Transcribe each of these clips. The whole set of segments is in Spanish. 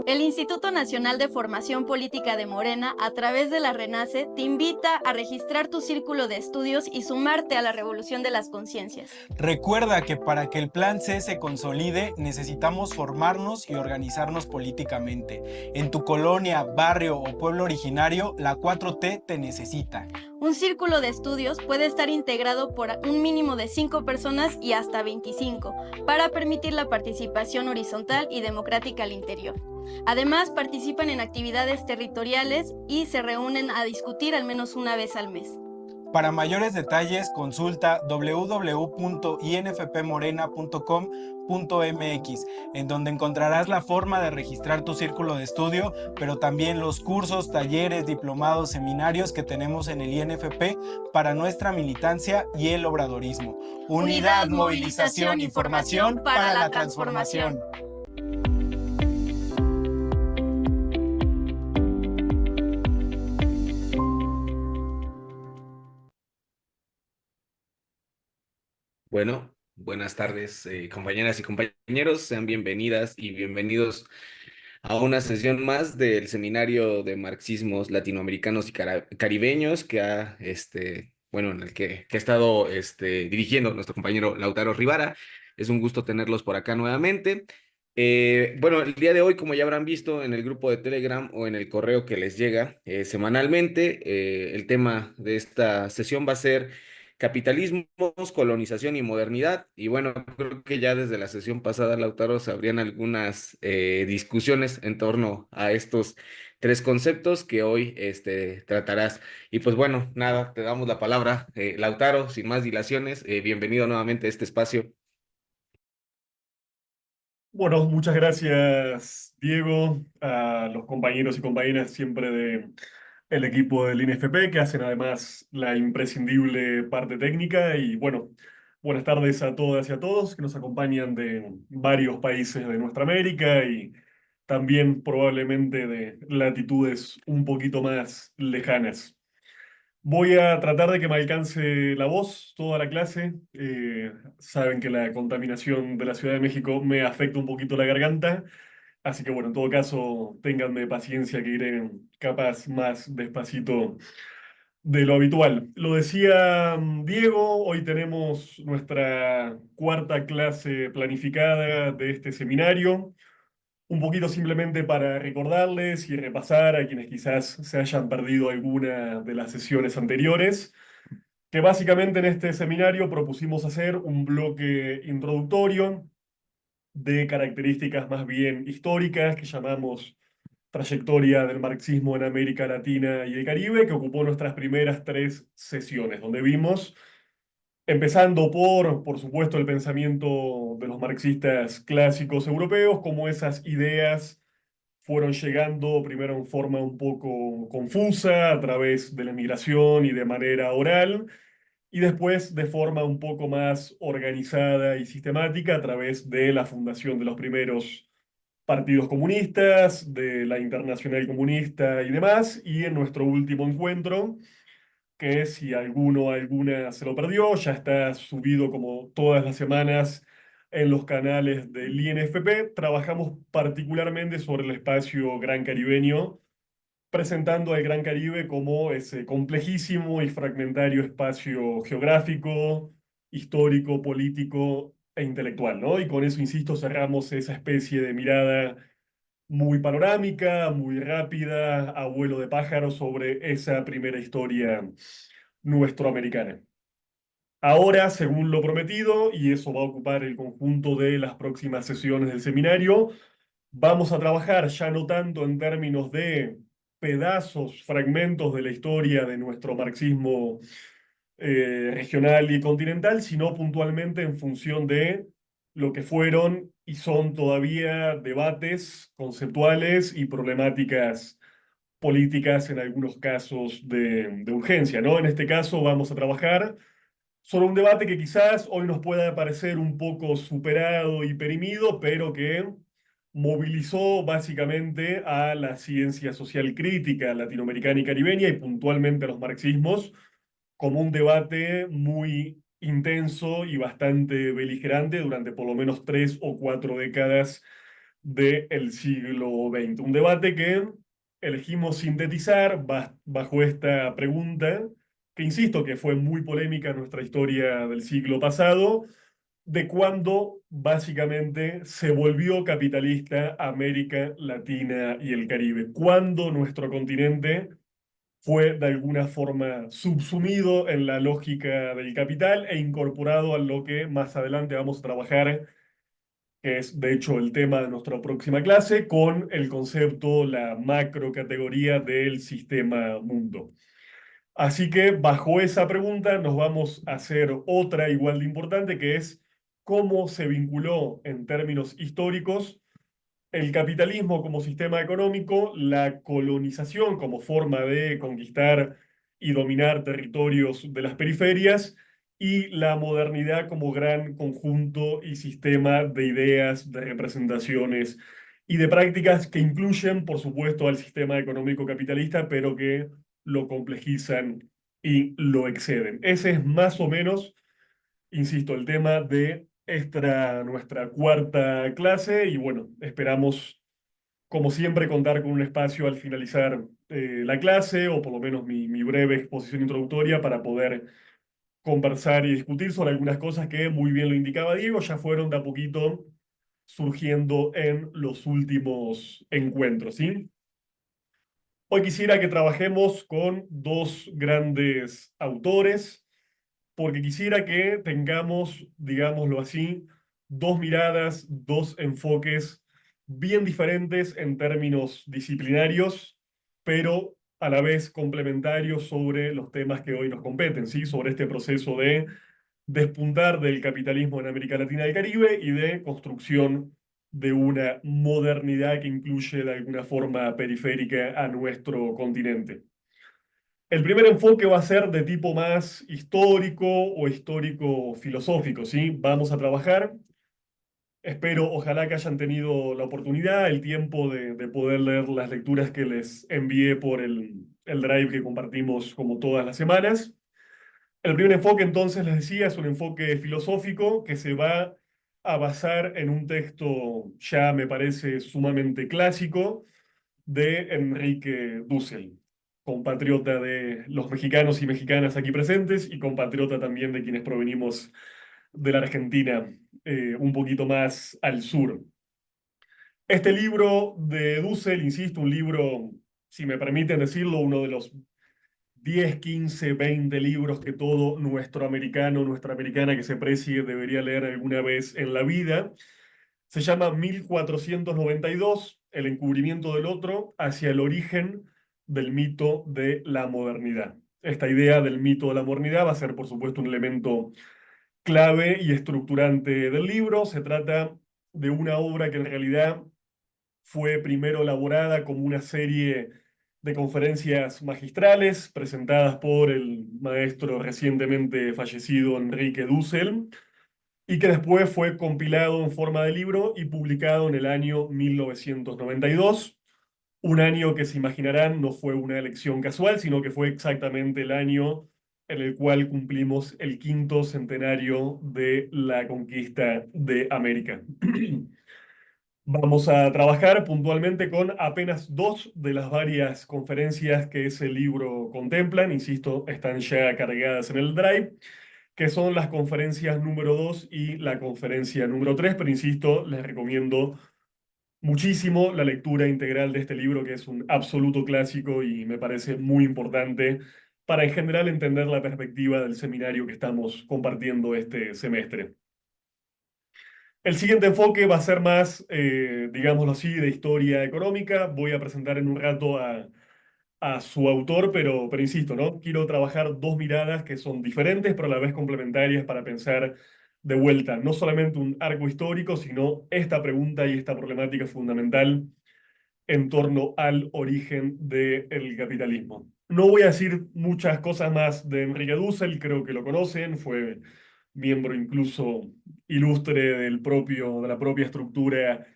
El Instituto Nacional de Formación Política de Morena, a través de la RENACE, te invita a registrar tu círculo de estudios y sumarte a la revolución de las conciencias. Recuerda que para que el Plan C se consolide, necesitamos formarnos y organizarnos políticamente. En tu colonia, barrio o pueblo originario, la 4T te necesita. Un círculo de estudios puede estar integrado por un mínimo de 5 personas y hasta 25, para permitir la participación horizontal y democrática al interior. Además, participan en actividades territoriales y se reúnen a discutir al menos una vez al mes. Para mayores detalles, consulta www.infpmorena.com.mx, en donde encontrarás la forma de registrar tu círculo de estudio, pero también los cursos, talleres, diplomados, seminarios que tenemos en el INFP para nuestra militancia y el obradorismo. Unidad, movilización y formación para la transformación. Bueno, buenas tardes, compañeras y compañeros. Sean bienvenidas y bienvenidos a una sesión más del Seminario de Marxismos Latinoamericanos y Caribeños en el que ha estado dirigiendo nuestro compañero Lautaro Rivara. Es un gusto tenerlos por acá nuevamente. Bueno, el día de hoy, como ya habrán visto en el grupo de Telegram o en el correo que les llega semanalmente, el tema de esta sesión va a ser capitalismos, colonización y modernidad. Y bueno, creo que ya desde la sesión pasada, Lautaro, se abrían algunas discusiones en torno a estos tres conceptos que hoy tratarás. Y pues bueno, nada, te damos la palabra, Lautaro, sin más dilaciones. Bienvenido nuevamente a este espacio. Bueno, muchas gracias, Diego, a los compañeros y compañeras siempre de el equipo del INFP, que hacen además la imprescindible parte técnica. Y bueno, buenas tardes a todas y a todos que nos acompañan de varios países de nuestra América y también probablemente de latitudes un poquito más lejanas. Voy a tratar de que me alcance la voz toda la clase. Saben que la contaminación de la Ciudad de México me afecta un poquito la garganta, así que bueno, en todo caso, ténganme paciencia que iré capaz más despacito de lo habitual. Lo decía Diego, hoy tenemos nuestra cuarta clase planificada de este seminario. Un poquito simplemente para recordarles y repasar a quienes quizás se hayan perdido alguna de las sesiones anteriores, que básicamente en este seminario propusimos hacer un bloque introductorio de características más bien históricas que llamamos trayectoria del marxismo en América Latina y el Caribe, que ocupó nuestras primeras tres sesiones, donde vimos, empezando por supuesto, el pensamiento de los marxistas clásicos europeos, cómo esas ideas fueron llegando primero en forma un poco confusa a través de la emigración y de manera oral, y después de forma un poco más organizada y sistemática a través de la fundación de los primeros partidos comunistas, de la Internacional Comunista y demás, y en nuestro último encuentro, que si alguno o alguna se lo perdió, ya está subido como todas las semanas en los canales del INFP. Trabajamos particularmente sobre el espacio Gran Caribeño, presentando al Gran Caribe como ese complejísimo y fragmentario espacio geográfico, histórico, político e intelectual, ¿no? Y con eso, insisto, cerramos esa especie de mirada muy panorámica, muy rápida, a vuelo de pájaro sobre esa primera historia nuestroamericana. Ahora, según lo prometido, y eso va a ocupar el conjunto de las próximas sesiones del seminario, vamos a trabajar ya no tanto en términos de pedazos, fragmentos de la historia de nuestro marxismo regional y continental, sino puntualmente en función de lo que fueron y son todavía debates conceptuales y problemáticas políticas en algunos casos de urgencia, ¿no? En este caso vamos a trabajar sobre un debate que quizás hoy nos pueda parecer un poco superado y perimido, pero que movilizó básicamente a la ciencia social crítica latinoamericana y caribeña y puntualmente a los marxismos como un debate muy intenso y bastante beligerante durante por lo menos 3 o 4 décadas del siglo XX. Un debate que elegimos sintetizar bajo esta pregunta, que insisto que fue muy polémica en nuestra historia del siglo pasado, de cuándo básicamente se volvió capitalista América Latina y el Caribe, cuándo nuestro continente fue de alguna forma subsumido en la lógica del capital e incorporado a lo que más adelante vamos a trabajar, que es de hecho el tema de nuestra próxima clase, con el concepto, la macrocategoría del sistema mundo. Así que bajo esa pregunta nos vamos a hacer otra igual de importante, que es cómo se vinculó en términos históricos el capitalismo como sistema económico, la colonización como forma de conquistar y dominar territorios de las periferias, y la modernidad como gran conjunto y sistema de ideas, de representaciones y de prácticas que incluyen, por supuesto, al sistema económico capitalista, pero que lo complejizan y lo exceden. Ese es más o menos, insisto, el tema de nuestra cuarta clase, y bueno, esperamos, como siempre, contar con un espacio al finalizar la clase, o por lo menos mi breve exposición introductoria, para poder conversar y discutir sobre algunas cosas que, muy bien lo indicaba Diego, ya fueron de a poquito surgiendo en los últimos encuentros, ¿sí? Hoy quisiera que trabajemos con dos grandes autores, porque quisiera que tengamos, digámoslo así, dos miradas, dos enfoques bien diferentes en términos disciplinarios, pero a la vez complementarios sobre los temas que hoy nos competen, ¿sí? Sobre este proceso de despuntar del capitalismo en América Latina y el Caribe y de construcción de una modernidad que incluye de alguna forma periférica a nuestro continente. El primer enfoque va a ser de tipo más histórico o histórico-filosófico, ¿sí? Vamos a trabajar. Espero, ojalá que hayan tenido la oportunidad, el tiempo de poder leer las lecturas que les envié por el Drive que compartimos como todas las semanas. El primer enfoque, entonces, les decía, es un enfoque filosófico que se va a basar en un texto ya me parece sumamente clásico de Enrique Dussel, compatriota de los mexicanos y mexicanas aquí presentes y compatriota también de quienes provenimos de la Argentina, un poquito más al sur. Este libro de Dussel, insisto, un libro, si me permiten decirlo, uno de los 10, 15, 20 libros que todo nuestro americano, nuestra americana que se precie debería leer alguna vez en la vida. Se llama 1492, El encubrimiento del otro, hacia el origen del mito de la modernidad. Esta idea del mito de la modernidad va a ser, por supuesto, un elemento clave y estructurante del libro. Se trata de una obra que en realidad fue primero elaborada como una serie de conferencias magistrales presentadas por el maestro recientemente fallecido Enrique Dussel, y que después fue compilado en forma de libro y publicado en el año 1992, un año que se imaginarán no fue una elección casual, sino que fue exactamente el año en el cual cumplimos el quinto centenario de la conquista de América. Vamos a trabajar puntualmente con apenas dos de las varias conferencias que ese libro contemplan, insisto, están ya cargadas en el Drive, que son las conferencias número 2 y la conferencia número 3, pero insisto, les recomiendo muchísimo la lectura integral de este libro, que es un absoluto clásico y me parece muy importante para en general entender la perspectiva del seminario que estamos compartiendo este semestre. El siguiente enfoque va a ser más, digámoslo así, de historia económica. Voy a presentar en un rato a su autor, pero insisto, ¿no? Quiero trabajar dos miradas que son diferentes, pero a la vez complementarias para pensar de vuelta, no solamente un arco histórico, sino esta pregunta y esta problemática fundamental en torno al origen del capitalismo. No voy a decir muchas cosas más de Enrique Dussel, creo que lo conocen, fue miembro incluso ilustre de la propia estructura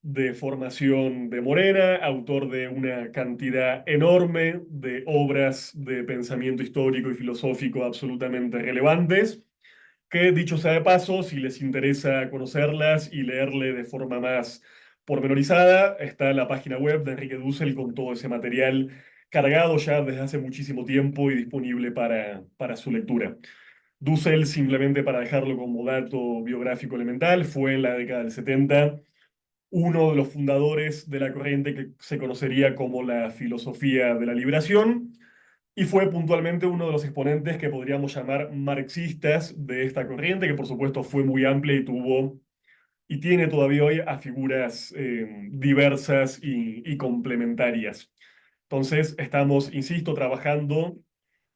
de formación de Morena, autor de una cantidad enorme de obras de pensamiento histórico y filosófico absolutamente relevantes, que dicho sea de paso, si les interesa conocerlas y leerle de forma más pormenorizada. Está en la página web de Enrique Dussel con todo ese material cargado ya desde hace muchísimo tiempo y disponible para su lectura. Dussel, simplemente para dejarlo como dato biográfico elemental, fue en la década del 70 uno de los fundadores de la corriente que se conocería como la filosofía de la liberación, y fue puntualmente uno de los exponentes que podríamos llamar marxistas de esta corriente, que por supuesto fue muy amplia y tuvo y tiene todavía hoy a figuras diversas y complementarias. Entonces, estamos, insisto, trabajando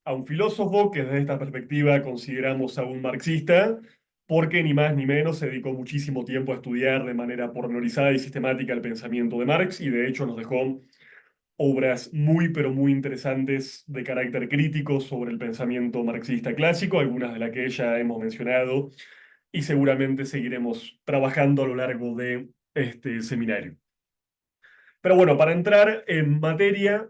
a un filósofo que desde esta perspectiva consideramos a un marxista, porque ni más ni menos se dedicó muchísimo tiempo a estudiar de manera pormenorizada y sistemática el pensamiento de Marx, y de hecho nos dejó obras muy, pero muy interesantes de carácter crítico sobre el pensamiento marxista clásico, algunas de las que ya hemos mencionado, y seguramente seguiremos trabajando a lo largo de este seminario. Pero bueno, para entrar en materia,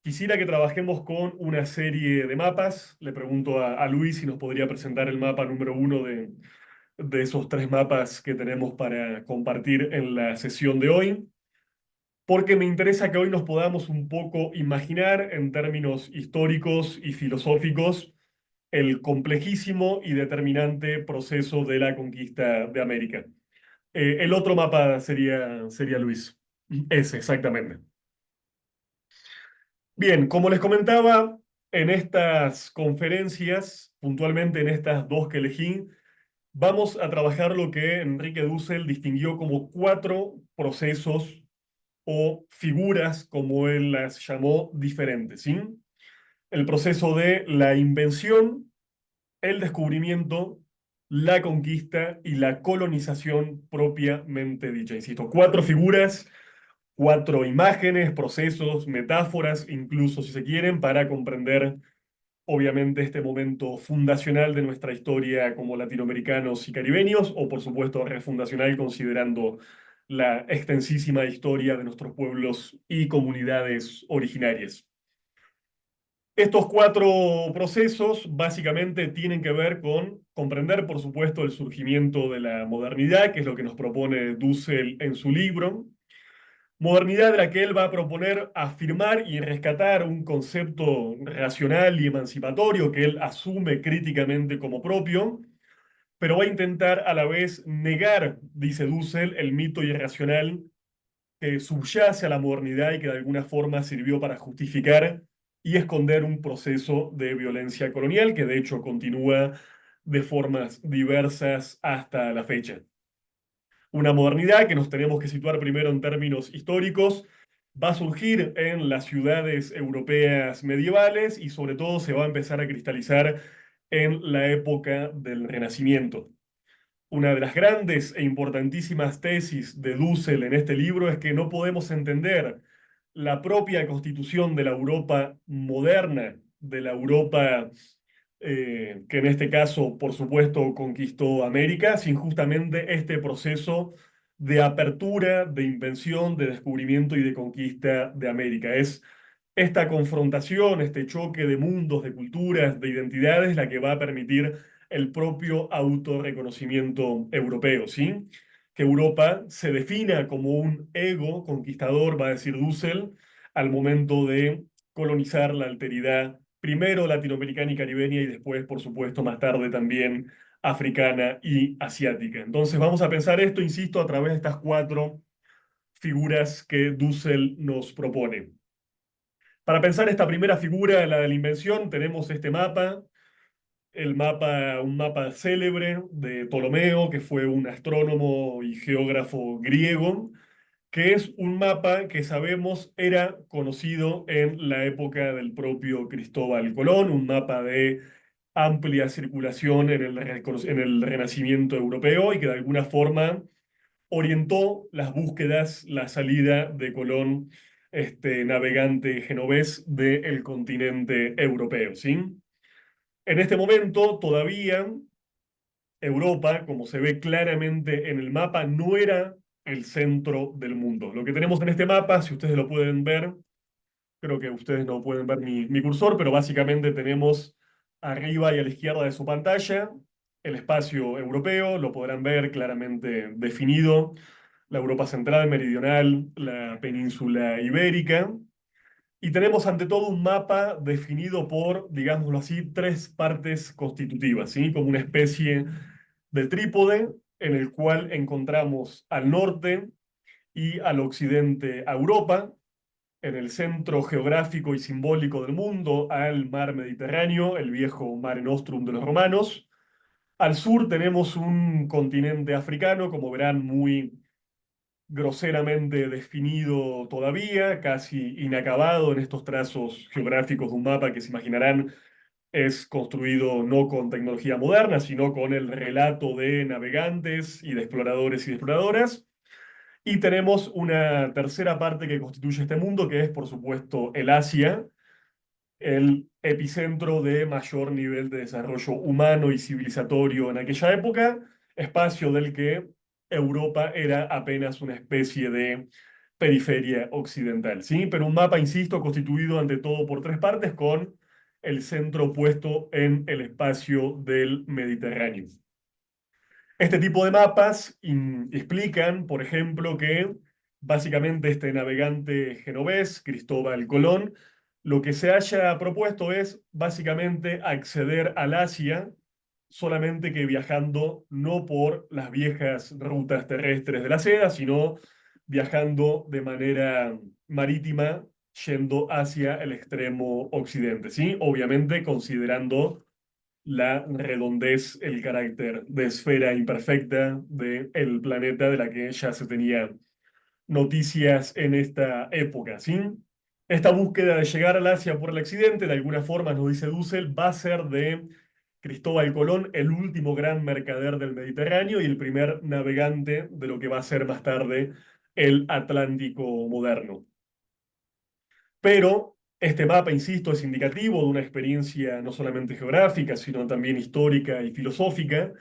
quisiera que trabajemos con una serie de mapas. Le pregunto a Luis si nos podría presentar el mapa número uno de esos tres mapas que tenemos para compartir en la sesión de hoy, porque me interesa que hoy nos podamos un poco imaginar en términos históricos y filosóficos el complejísimo y determinante proceso de la conquista de América. El otro mapa sería Luis. Ese, exactamente. Bien, como les comentaba, en estas conferencias, puntualmente en estas dos que elegí, vamos a trabajar lo que Enrique Dussel distinguió como cuatro procesos o figuras, como él las llamó, diferentes, ¿sí? El proceso de la invención, el descubrimiento, la conquista y la colonización propiamente dicha. Insisto, cuatro figuras, cuatro imágenes, procesos, metáforas, incluso si se quieren, para comprender, obviamente, este momento fundacional de nuestra historia como latinoamericanos y caribeños, o por supuesto refundacional considerando la extensísima historia de nuestros pueblos y comunidades originarias. Estos cuatro procesos básicamente tienen que ver con comprender, por supuesto, el surgimiento de la modernidad, que es lo que nos propone Dussel en su libro. Modernidad de la que él va a proponer afirmar y rescatar un concepto racional y emancipatorio que él asume críticamente como propio, pero va a intentar a la vez negar, dice Dussel, el mito irracional que subyace a la modernidad y que de alguna forma sirvió para justificar y esconder un proceso de violencia colonial que de hecho continúa de formas diversas hasta la fecha. Una modernidad que nos tenemos que situar primero en términos históricos, va a surgir en las ciudades europeas medievales y sobre todo se va a empezar a cristalizar en la época del Renacimiento. Una de las grandes e importantísimas tesis de Dussel en este libro es que no podemos entender la propia constitución de la Europa moderna, de la Europa que en este caso, por supuesto, conquistó América, sin justamente este proceso de apertura, de invención, de descubrimiento y de conquista de América. Es esta confrontación, este choque de mundos, de culturas, de identidades, la que va a permitir el propio autorreconocimiento europeo, ¿sí? Que Europa se defina como un ego conquistador, va a decir Dussel, al momento de colonizar la alteridad, primero latinoamericana y caribeña y después, por supuesto, más tarde también africana y asiática. Entonces vamos a pensar esto, insisto, a través de estas cuatro figuras que Dussel nos propone. Para pensar esta primera figura, la de la invención, tenemos este mapa, un mapa célebre de Ptolomeo, que fue un astrónomo y geógrafo griego, que es un mapa que sabemos era conocido en la época del propio Cristóbal Colón, un mapa de amplia circulación en el Renacimiento europeo y que de alguna forma orientó las búsquedas, la salida de Colón, este navegante genovés del continente europeo, ¿sí? En este momento todavía Europa, como se ve claramente en el mapa, no era el centro del mundo. Lo que tenemos en este mapa, si ustedes lo pueden ver, creo que ustedes no pueden ver mi cursor, pero básicamente tenemos arriba y a la izquierda de su pantalla el espacio europeo, lo podrán ver claramente definido la Europa central, meridional, la península ibérica. Y tenemos ante todo un mapa definido por, digámoslo así, tres partes constitutivas, ¿sí? Como una especie de trípode en el cual encontramos al norte y al occidente a Europa, en el centro geográfico y simbólico del mundo al mar Mediterráneo, el viejo Mare Nostrum de los romanos. Al sur tenemos un continente africano, como verán, muy groseramente definido todavía, casi inacabado en estos trazos geográficos de un mapa que se imaginarán es construido no con tecnología moderna, sino con el relato de navegantes y de exploradores y de exploradoras. Y tenemos una tercera parte que constituye este mundo, que es, por supuesto, el Asia, el epicentro de mayor nivel de desarrollo humano y civilizatorio en aquella época, espacio del que Europa era apenas una especie de periferia occidental, ¿sí? Pero un mapa, insisto, constituido ante todo por tres partes, con el centro puesto en el espacio del Mediterráneo. Este tipo de mapas explican, por ejemplo, que básicamente este navegante genovés, Cristóbal Colón, lo que se haya propuesto es básicamente acceder al Asia, solamente que viajando no por las viejas rutas terrestres de la seda, sino viajando de manera marítima, yendo hacia el extremo occidente, ¿sí? Obviamente considerando la redondez, el carácter de esfera imperfecta del planeta de la que ya se tenía noticias en esta época, ¿sí? Esta búsqueda de llegar al Asia por el accidente, de alguna forma, nos dice Dussel, va a ser de Cristóbal Colón el último gran mercader del Mediterráneo y el primer navegante de lo que va a ser más tarde el Atlántico moderno. Pero este mapa, insisto, es indicativo de una experiencia no solamente geográfica, sino también histórica y filosófica.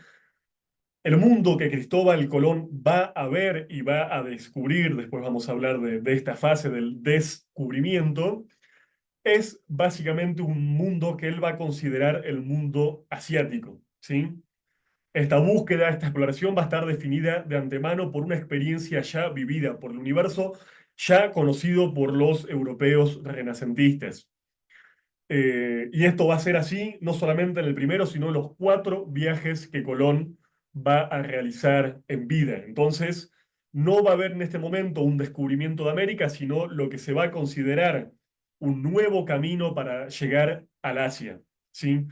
El mundo que Cristóbal Colón va a ver y va a descubrir, después vamos a hablar de esta fase del descubrimiento, es básicamente un mundo que él va a considerar el mundo asiático, ¿sí? Esta búsqueda, esta exploración va a estar definida de antemano por una experiencia ya vivida por el universo, ya conocido por los europeos renacentistas. Y esto va a ser así no solamente en el primero, sino en los cuatro viajes que Colón va a realizar en vida. Entonces, no va a haber en este momento un descubrimiento de América, sino lo que se va a considerar un nuevo camino para llegar al Asia, ¿sí?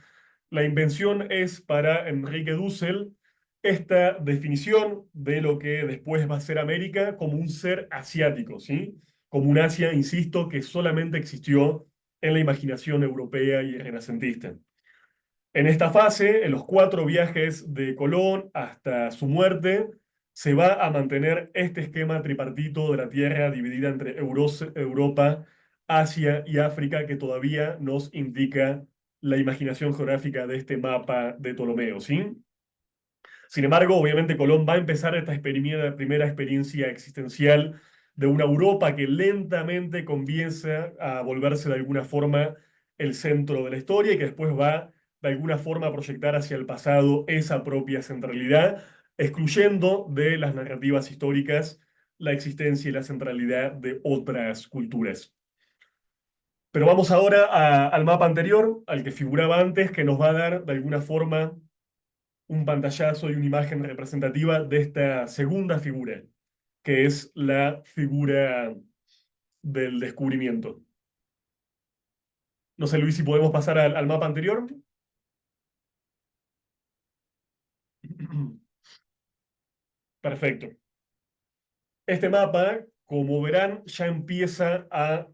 La invención es para Enrique Dussel esta definición de lo que después va a ser América como un ser asiático, ¿sí? Como un Asia, insisto, que solamente existió en la imaginación europea y renacentista. En esta fase, en los cuatro viajes de Colón hasta su muerte, se va a mantener este esquema tripartito de la Tierra dividida entre Europa, Asia y África que todavía nos indica la imaginación geográfica de este mapa de Ptolomeo, ¿sí? Sin embargo, obviamente Colón va a empezar esta primera experiencia existencial de una Europa que lentamente comienza a volverse de alguna forma el centro de la historia y que después va de alguna forma a proyectar hacia el pasado esa propia centralidad, excluyendo de las narrativas históricas la existencia y la centralidad de otras culturas. Pero vamos ahora al mapa anterior, al que figuraba antes, que nos va a dar de alguna forma un pantallazo y una imagen representativa de esta segunda figura, que es la figura del descubrimiento. No sé, Luis, si podemos pasar al mapa anterior. Perfecto. Este mapa, como verán, ya empieza a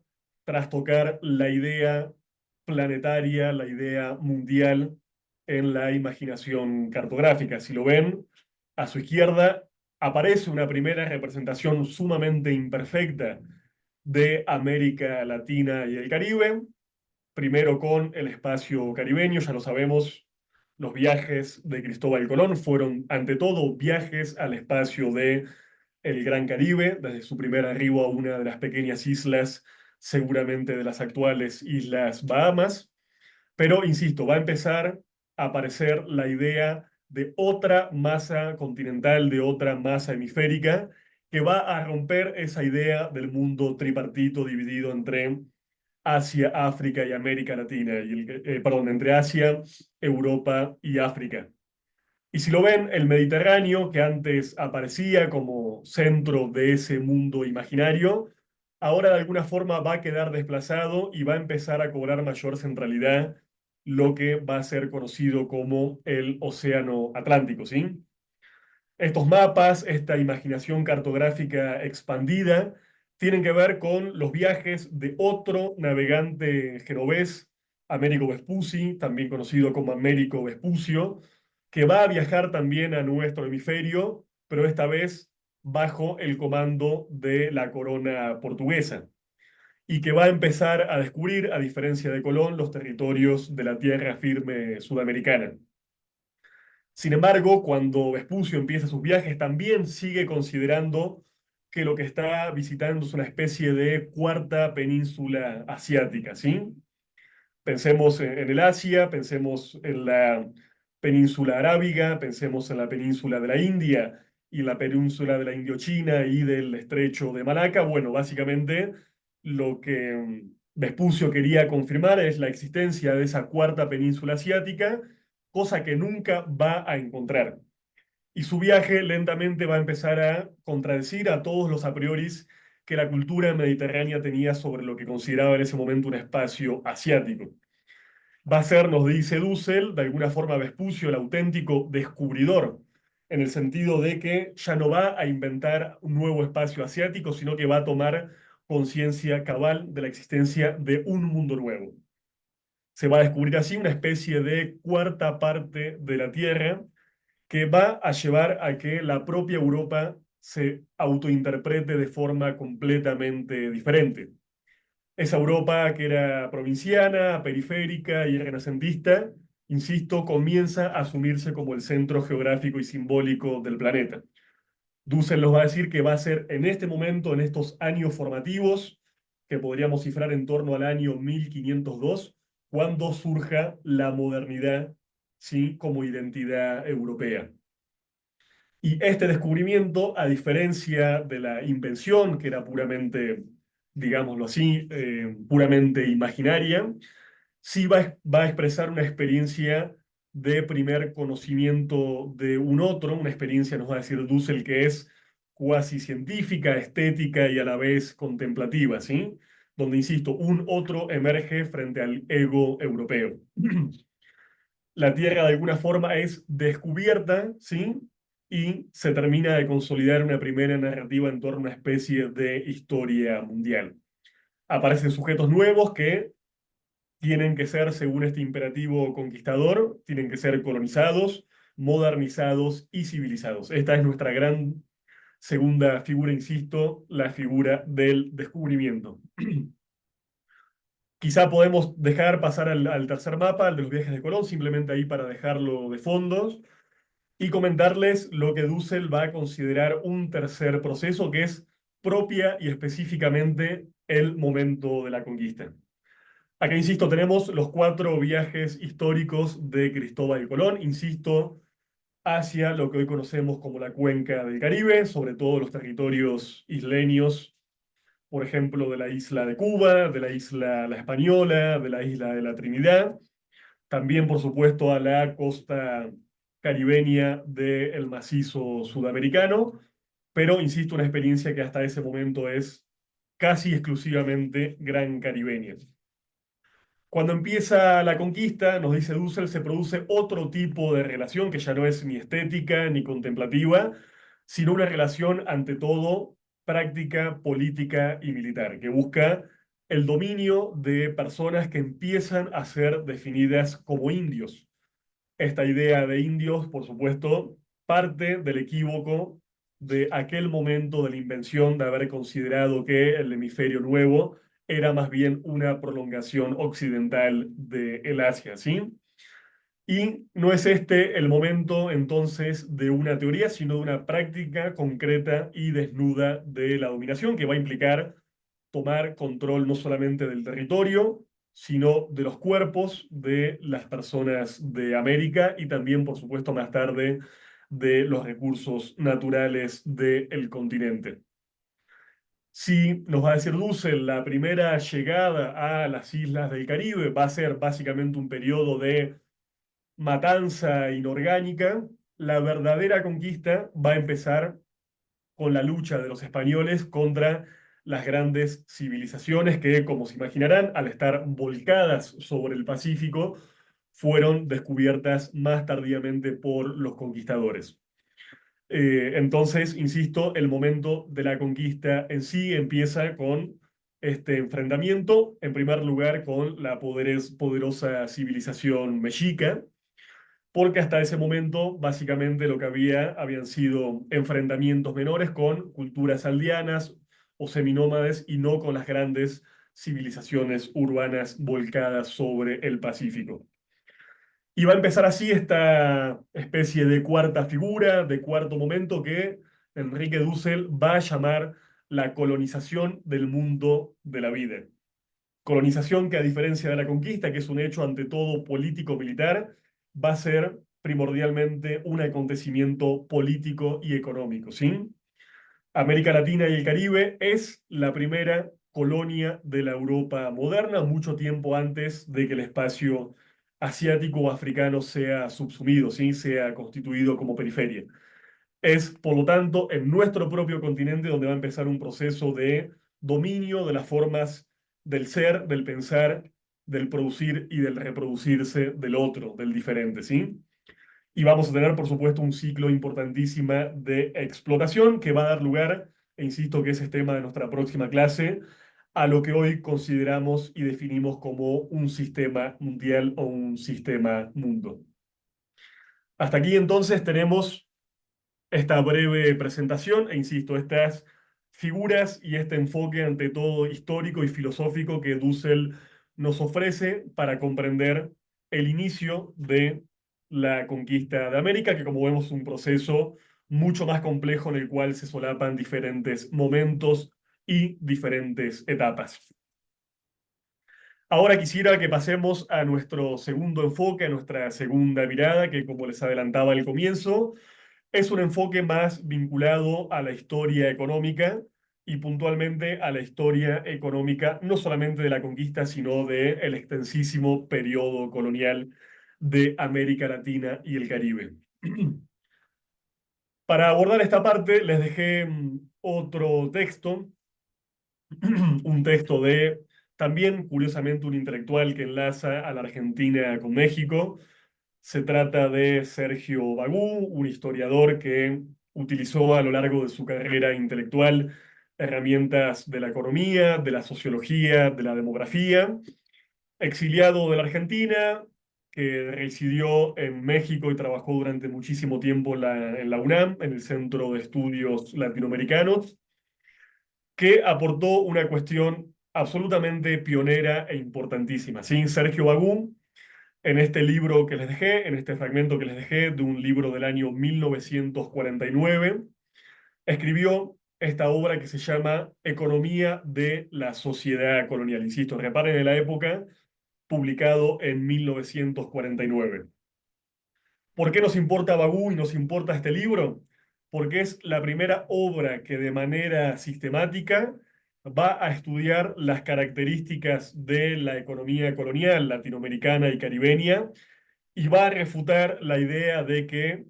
trastocar la idea planetaria, la idea mundial en la imaginación cartográfica. Si lo ven, a su izquierda aparece una primera representación sumamente imperfecta de América Latina y el Caribe, primero con el espacio caribeño, ya lo sabemos, los viajes de Cristóbal Colón fueron ante todo viajes al espacio de el Gran Caribe, desde su primer arribo a una de las pequeñas islas, seguramente de las actuales Islas Bahamas. Pero, insisto, va a empezar a aparecer la idea de otra masa continental, de otra masa hemisférica, que va a romper esa idea del mundo tripartito dividido entre Asia, África y América Latina, perdón, entre Asia, Europa y África. Y si lo ven, el Mediterráneo, que antes aparecía como centro de ese mundo imaginario, ahora de alguna forma va a quedar desplazado y va a empezar a cobrar mayor centralidad lo que va a ser conocido como el Océano Atlántico, ¿sí? Estos mapas, esta imaginación cartográfica expandida, tienen que ver con los viajes de otro navegante genovés, Américo Vespucci, también conocido como Américo Vespucio, que va a viajar también a nuestro hemisferio, pero esta vez bajo el comando de la corona portuguesa, y que va a empezar a descubrir, a diferencia de Colón, los territorios de la tierra firme sudamericana. Sin embargo, cuando Vespucio empieza sus viajes, también sigue considerando que lo que está visitando es una especie de cuarta península asiática, ¿sí? Pensemos en el Asia, pensemos en la península arábiga, pensemos en la península de la India y la península de la Indochina y del estrecho de Malaca. Bueno, básicamente lo que Vespucio quería confirmar es la existencia de esa cuarta península asiática, cosa que nunca va a encontrar. Y su viaje lentamente va a empezar a contradecir a todos los a prioris que la cultura mediterránea tenía sobre lo que consideraba en ese momento un espacio asiático. Va a ser, nos dice Dussel, de alguna forma Vespucio, el auténtico descubridor, en el sentido de que ya no va a inventar un nuevo espacio asiático, sino que va a tomar conciencia cabal de la existencia de un mundo nuevo. Se va a descubrir así una especie de cuarta parte de la Tierra que va a llevar a que la propia Europa se autointerprete de forma completamente diferente. Esa Europa que era provinciana, periférica y renacentista, insisto, comienza a asumirse como el centro geográfico y simbólico del planeta. Dussel nos va a decir que va a ser en este momento, en estos años formativos, que podríamos cifrar en torno al año 1502, cuando surja la modernidad, ¿sí?, como identidad europea. Y este descubrimiento, a diferencia de la invención, que era puramente, digámoslo así, puramente imaginaria, sí va a expresar una experiencia de primer conocimiento de un otro, una experiencia, nos va a decir Dussel, que es cuasi científica, estética y a la vez contemplativa, ¿sí? Donde, insisto, un otro emerge frente al ego europeo. La Tierra de alguna forma es descubierta, ¿sí? Y se termina de consolidar una primera narrativa en torno a una especie de historia mundial. Aparecen sujetos nuevos que tienen que ser, según este imperativo conquistador, tienen que ser colonizados, modernizados y civilizados. Esta es nuestra gran segunda figura, insisto, la figura del descubrimiento. Quizá podemos dejar pasar al tercer mapa, al de los viajes de Colón, simplemente ahí para dejarlo de fondos, y comentarles lo que Dussel va a considerar un tercer proceso, que es propia y específicamente el momento de la conquista. Acá, insisto, tenemos los 4 viajes históricos de Cristóbal Colón, insisto, hacia lo que hoy conocemos como la cuenca del Caribe, sobre todo los territorios isleños, por ejemplo, de la isla de Cuba, de la isla La Española, de la isla de la Trinidad, también, por supuesto, a la costa caribeña del macizo sudamericano, pero, insisto, una experiencia que hasta ese momento es casi exclusivamente gran caribeña. Cuando empieza la conquista, nos dice Dussel, se produce otro tipo de relación que ya no es ni estética ni contemplativa, sino una relación ante todo práctica, política y militar, que busca el dominio de personas que empiezan a ser definidas como indios. Esta idea de indios, por supuesto, parte del equívoco de aquel momento de la invención de haber considerado que el hemisferio nuevo era más bien una prolongación occidental del Asia, ¿sí? Y no es este el momento entonces de una teoría, sino de una práctica concreta y desnuda de la dominación que va a implicar tomar control no solamente del territorio, sino de los cuerpos de las personas de América y también, por supuesto, más tarde de los recursos naturales del continente. Si nos va a decir Dussel, la primera llegada a las islas del Caribe va a ser básicamente un periodo de matanza inorgánica, la verdadera conquista va a empezar con la lucha de los españoles contra las grandes civilizaciones que, como se imaginarán, al estar volcadas sobre el Pacífico, fueron descubiertas más tardíamente por los conquistadores. Entonces, insisto, el momento de la conquista en sí empieza con este enfrentamiento, en primer lugar con la poderosa civilización mexica, porque hasta ese momento básicamente lo que habían sido enfrentamientos menores con culturas aldeanas o seminómades y no con las grandes civilizaciones urbanas volcadas sobre el Pacífico. Y va a empezar así esta especie de cuarta figura, de cuarto momento que Enrique Dussel va a llamar la colonización del mundo de la vida. Colonización que, a diferencia de la conquista, que es un hecho ante todo político-militar, va a ser primordialmente un acontecimiento político y económico, ¿sí? América Latina y el Caribe es la primera colonia de la Europa moderna, mucho tiempo antes de que el espacio asiático o africano sea subsumido, ¿sí? Sea constituido como periferia. Es, por lo tanto, en nuestro propio continente donde va a empezar un proceso de dominio de las formas del ser, del pensar, del producir y del reproducirse del otro, del diferente, ¿sí? Y vamos a tener, por supuesto, un ciclo importantísima de explotación que va a dar lugar, e insisto que ese es tema de nuestra próxima clase, a lo que hoy consideramos y definimos como un sistema mundial o un sistema mundo. Hasta aquí entonces tenemos esta breve presentación, e insisto, estas figuras y este enfoque ante todo histórico y filosófico que Dussel nos ofrece para comprender el inicio de la conquista de América, que como vemos es un proceso mucho más complejo en el cual se solapan diferentes momentos y diferentes etapas. Ahora quisiera que pasemos a nuestro segundo enfoque, a nuestra segunda mirada, que como les adelantaba al comienzo, es un enfoque más vinculado a la historia económica y puntualmente a la historia económica no solamente de la conquista, sino del extensísimo periodo colonial de América Latina y el Caribe. Para abordar esta parte les dejé otro texto, un texto de también, curiosamente, un intelectual que enlaza a la Argentina con México. Se trata de Sergio Bagú, un historiador que utilizó a lo largo de su carrera intelectual herramientas de la economía, de la sociología, de la demografía, exiliado de la Argentina, que residió en México y trabajó durante muchísimo tiempo en la UNAM, en el Centro de Estudios Latinoamericanos, que aportó una cuestión absolutamente pionera e importantísima. ¿Sí? Sergio Bagú, en este libro que les dejé, en este fragmento que les dejé de un libro del año 1949, escribió esta obra que se llama Economía de la Sociedad Colonial. Insisto, reparen en la época, publicado en 1949. ¿Por qué nos importa Bagú y nos importa este libro? Porque es la primera obra que de manera sistemática va a estudiar las características de la economía colonial latinoamericana y caribeña y va a refutar la idea de que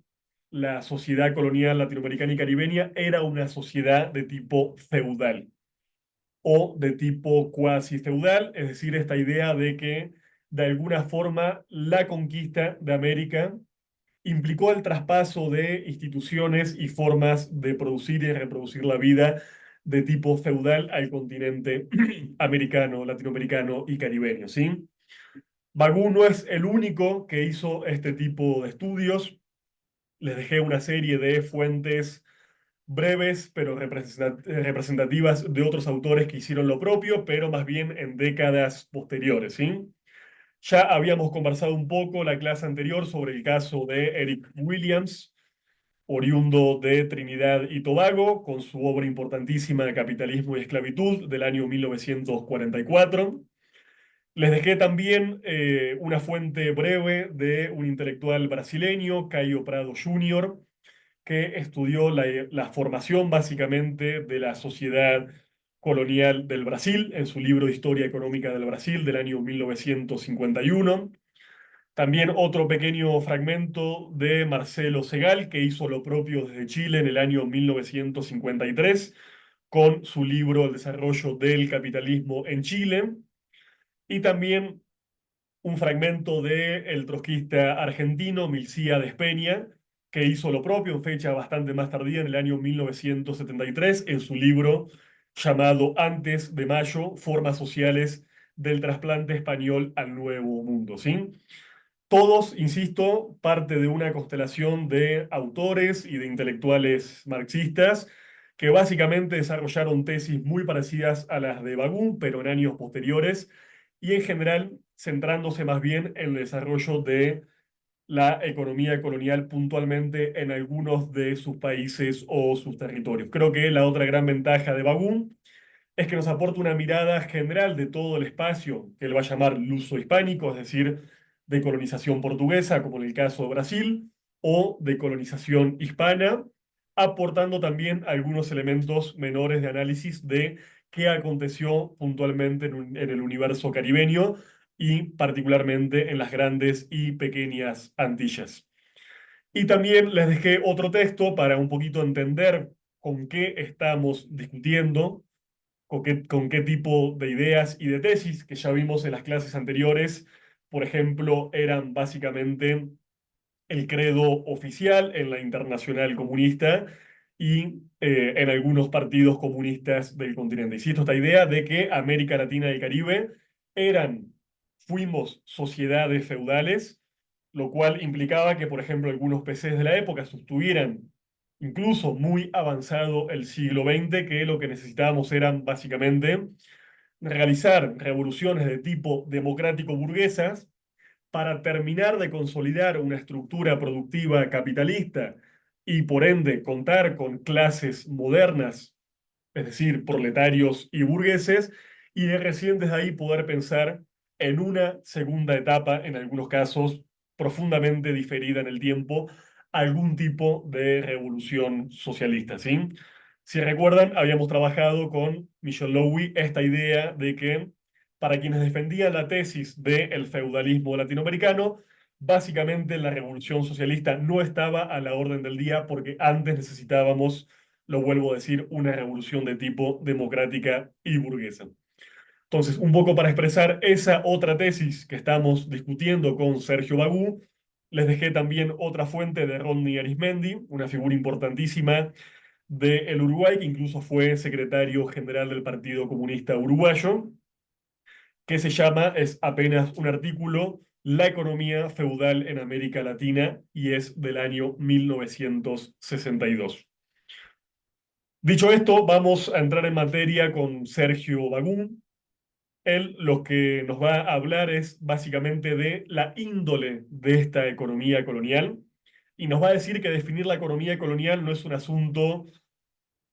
la sociedad colonial latinoamericana y caribeña era una sociedad de tipo feudal o de tipo cuasi feudal, es decir, esta idea de que de alguna forma la conquista de América implicó el traspaso de instituciones y formas de producir y reproducir la vida de tipo feudal al continente americano, latinoamericano y caribeño, ¿sí? Bagú no es el único que hizo este tipo de estudios. Les dejé una serie de fuentes breves, pero representativas de otros autores que hicieron lo propio, pero más bien en décadas posteriores, ¿sí? Ya habíamos conversado un poco la clase anterior sobre el caso de Eric Williams, oriundo de Trinidad y Tobago, con su obra importantísima Capitalismo y Esclavitud del año 1944. Les dejé también una fuente breve de un intelectual brasileño, Caio Prado Jr., que estudió la formación básicamente de la sociedad colonial del Brasil en su libro Historia Económica del Brasil del año 1951. También otro pequeño fragmento de Marcelo Segal, que hizo lo propio desde Chile en el año 1953, con su libro El desarrollo del capitalismo en Chile. Y también un fragmento de el trotskista argentino Milcía Peña, que hizo lo propio en fecha bastante más tardía, en el año 1973, en su libro llamado Antes de Mayo, Formas Sociales del Trasplante Español al Nuevo Mundo, ¿sí? Todos, insisto, parte de una constelación de autores y de intelectuales marxistas que básicamente desarrollaron tesis muy parecidas a las de Bagún, pero en años posteriores, y en general centrándose más bien en el desarrollo de la economía colonial puntualmente en algunos de sus países o sus territorios. Creo que la otra gran ventaja de Bagún es que nos aporta una mirada general de todo el espacio que él va a llamar luso hispánico, es decir, de colonización portuguesa, como en el caso de Brasil, o de colonización hispana, aportando también algunos elementos menores de análisis de qué aconteció puntualmente en el universo caribeño y particularmente en las grandes y pequeñas Antillas. Y también les dejé otro texto para un poquito entender con qué estamos discutiendo, con qué tipo de ideas y de tesis que ya vimos en las clases anteriores, por ejemplo, eran básicamente el credo oficial en la Internacional Comunista y en algunos partidos comunistas del continente. Insisto, esta idea de que América Latina y el Caribe fuimos sociedades feudales, lo cual implicaba que, por ejemplo, algunos PCs de la época sostuvieran incluso muy avanzado el siglo XX, que lo que necesitábamos eran básicamente realizar revoluciones de tipo democrático burguesas para terminar de consolidar una estructura productiva capitalista y por ende contar con clases modernas, es decir, proletarios y burgueses, y de recién desde ahí poder pensar en una segunda etapa, en algunos casos profundamente diferida en el tiempo, algún tipo de revolución socialista, ¿sí? Si recuerdan, habíamos trabajado con Michel Lowy esta idea de que para quienes defendían la tesis del feudalismo latinoamericano, básicamente la revolución socialista no estaba a la orden del día porque antes necesitábamos, lo vuelvo a decir, una revolución de tipo democrática y burguesa. Entonces, un poco para expresar esa otra tesis que estamos discutiendo con Sergio Bagú, les dejé también otra fuente de Rodney Arismendi, una figura importantísima del Uruguay, que incluso fue secretario general del Partido Comunista Uruguayo, que se llama, es apenas un artículo, La economía feudal en América Latina, y es del año 1962. Dicho esto, vamos a entrar en materia con Sergio Bagún. Él lo que nos va a hablar es básicamente de la índole de esta economía colonial y nos va a decir que definir la economía colonial no es un asunto,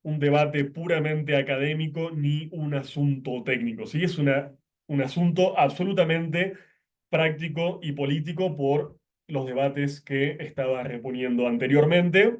un debate puramente académico ni un asunto técnico, ¿sí? Es un asunto absolutamente práctico y político por los debates que estaba reponiendo anteriormente.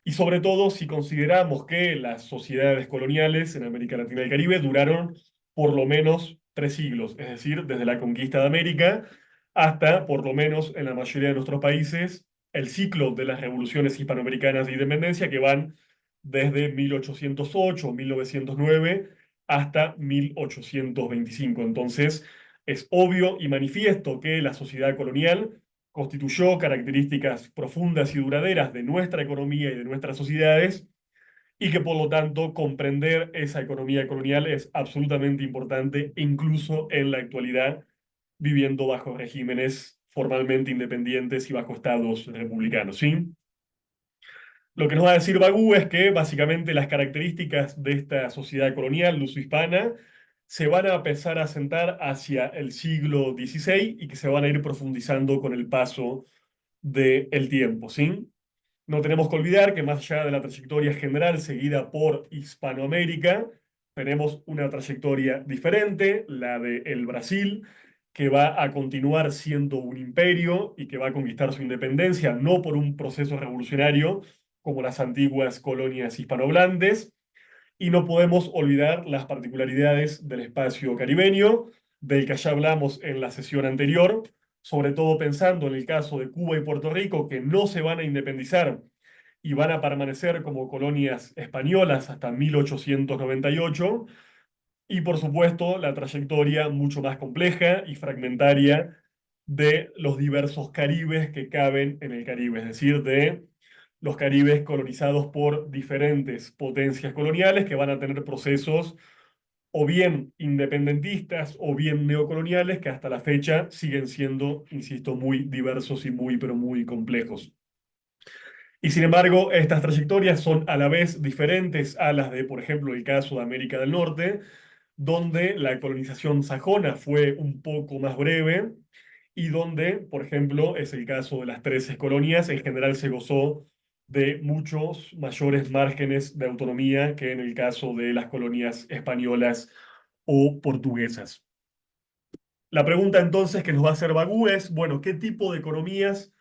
Y sobre todo si consideramos que las sociedades coloniales en América Latina y el Caribe duraron por lo menos 3 siglos, es decir, desde la conquista de América hasta, por lo menos en la mayoría de nuestros países, el ciclo de las revoluciones hispanoamericanas de independencia que van desde 1808 o 1909 hasta 1825. Entonces, es obvio y manifiesto que la sociedad colonial constituyó características profundas y duraderas de nuestra economía y de nuestras sociedades, y que por lo tanto comprender esa economía colonial es absolutamente importante, incluso en la actualidad, viviendo bajo regímenes formalmente independientes y bajo estados republicanos, ¿sí? Lo que nos va a decir Bagú es que básicamente las características de esta sociedad colonial luso-hispana se van a empezar a sentar hacia el siglo XVI y que se van a ir profundizando con el paso del tiempo, ¿sí? No tenemos que olvidar que más allá de la trayectoria general seguida por Hispanoamérica, tenemos una trayectoria diferente, la de el Brasil, que va a continuar siendo un imperio y que va a conquistar su independencia, no por un proceso revolucionario, como las antiguas colonias hispanohablantes, y no podemos olvidar las particularidades del espacio caribeño, del que ya hablamos en la sesión anterior, sobre todo pensando en el caso de Cuba y Puerto Rico, que no se van a independizar y van a permanecer como colonias españolas hasta 1898, y por supuesto la trayectoria mucho más compleja y fragmentaria de los diversos Caribes que caben en el Caribe, es decir, de los Caribes colonizados por diferentes potencias coloniales que van a tener procesos o bien independentistas o bien neocoloniales que hasta la fecha siguen siendo, insisto, muy diversos y muy, pero muy complejos. Y sin embargo, estas trayectorias son a la vez diferentes a las de, por ejemplo, el caso de América del Norte, donde la colonización sajona fue un poco más breve y donde, por ejemplo, es el caso de las 13 colonias, en general se gozó de muchos mayores márgenes de autonomía que en el caso de las colonias españolas o portuguesas. La pregunta entonces que nos va a hacer Bagú es, bueno, ¿qué tipo de economías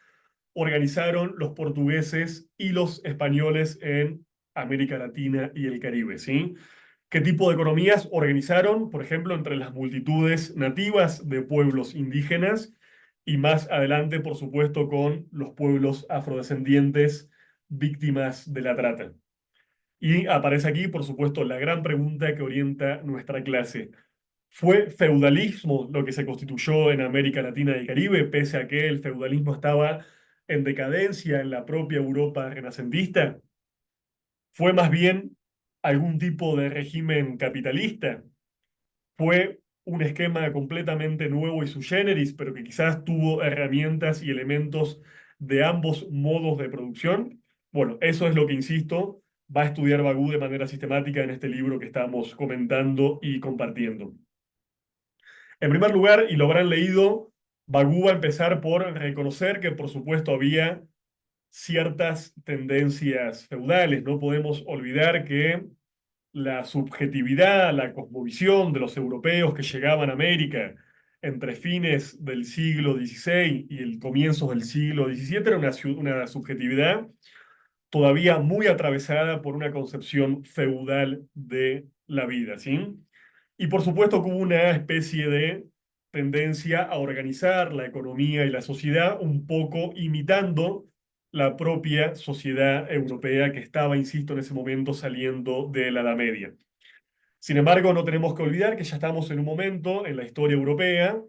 organizaron los portugueses y los españoles en América Latina y el Caribe, ¿sí? ¿Qué tipo de economías organizaron, por ejemplo, entre las multitudes nativas de pueblos indígenas y más adelante, por supuesto, con los pueblos afrodescendientes víctimas de la trata? Y aparece aquí, por supuesto, la gran pregunta que orienta nuestra clase. ¿Fue feudalismo lo que se constituyó en América Latina y el Caribe, pese a que el feudalismo estaba en decadencia en la propia Europa renacentista? ¿Fue más bien algún tipo de régimen capitalista? ¿Fue un esquema completamente nuevo y sui generis, pero que quizás tuvo herramientas y elementos de ambos modos de producción? Bueno, eso es lo que, insisto, va a estudiar Bagú de manera sistemática en este libro que estamos comentando y compartiendo. En primer lugar, y lo habrán leído, Bagú va a empezar por reconocer que, por supuesto, había ciertas tendencias feudales. No podemos olvidar que la subjetividad, la cosmovisión de los europeos que llegaban a América entre fines del siglo XVI y el comienzo del siglo XVII era una subjetividad todavía muy atravesada por una concepción feudal de la vida, ¿sí? Y por supuesto que hubo una especie de tendencia a organizar la economía y la sociedad un poco imitando la propia sociedad europea que estaba, insisto, en ese momento saliendo de la Edad Media. Sin embargo, no tenemos que olvidar que ya estamos en un momento en la historia europea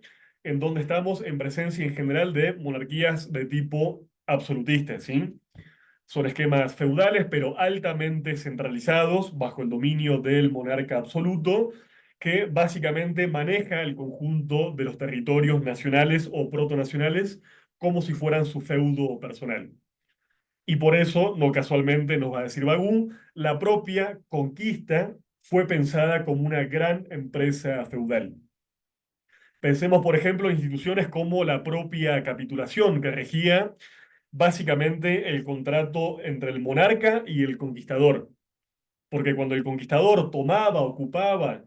en donde estamos en presencia en general de monarquías de tipo absolutista, ¿sí? Son esquemas feudales, pero altamente centralizados bajo el dominio del monarca absoluto, que básicamente maneja el conjunto de los territorios nacionales o protonacionales como si fueran su feudo personal. Y por eso, no casualmente nos va a decir Bagú, la propia conquista fue pensada como una gran empresa feudal. Pensemos, por ejemplo, en instituciones como la propia capitulación, que regía básicamente el contrato entre el monarca y el conquistador. Porque cuando el conquistador tomaba, ocupaba,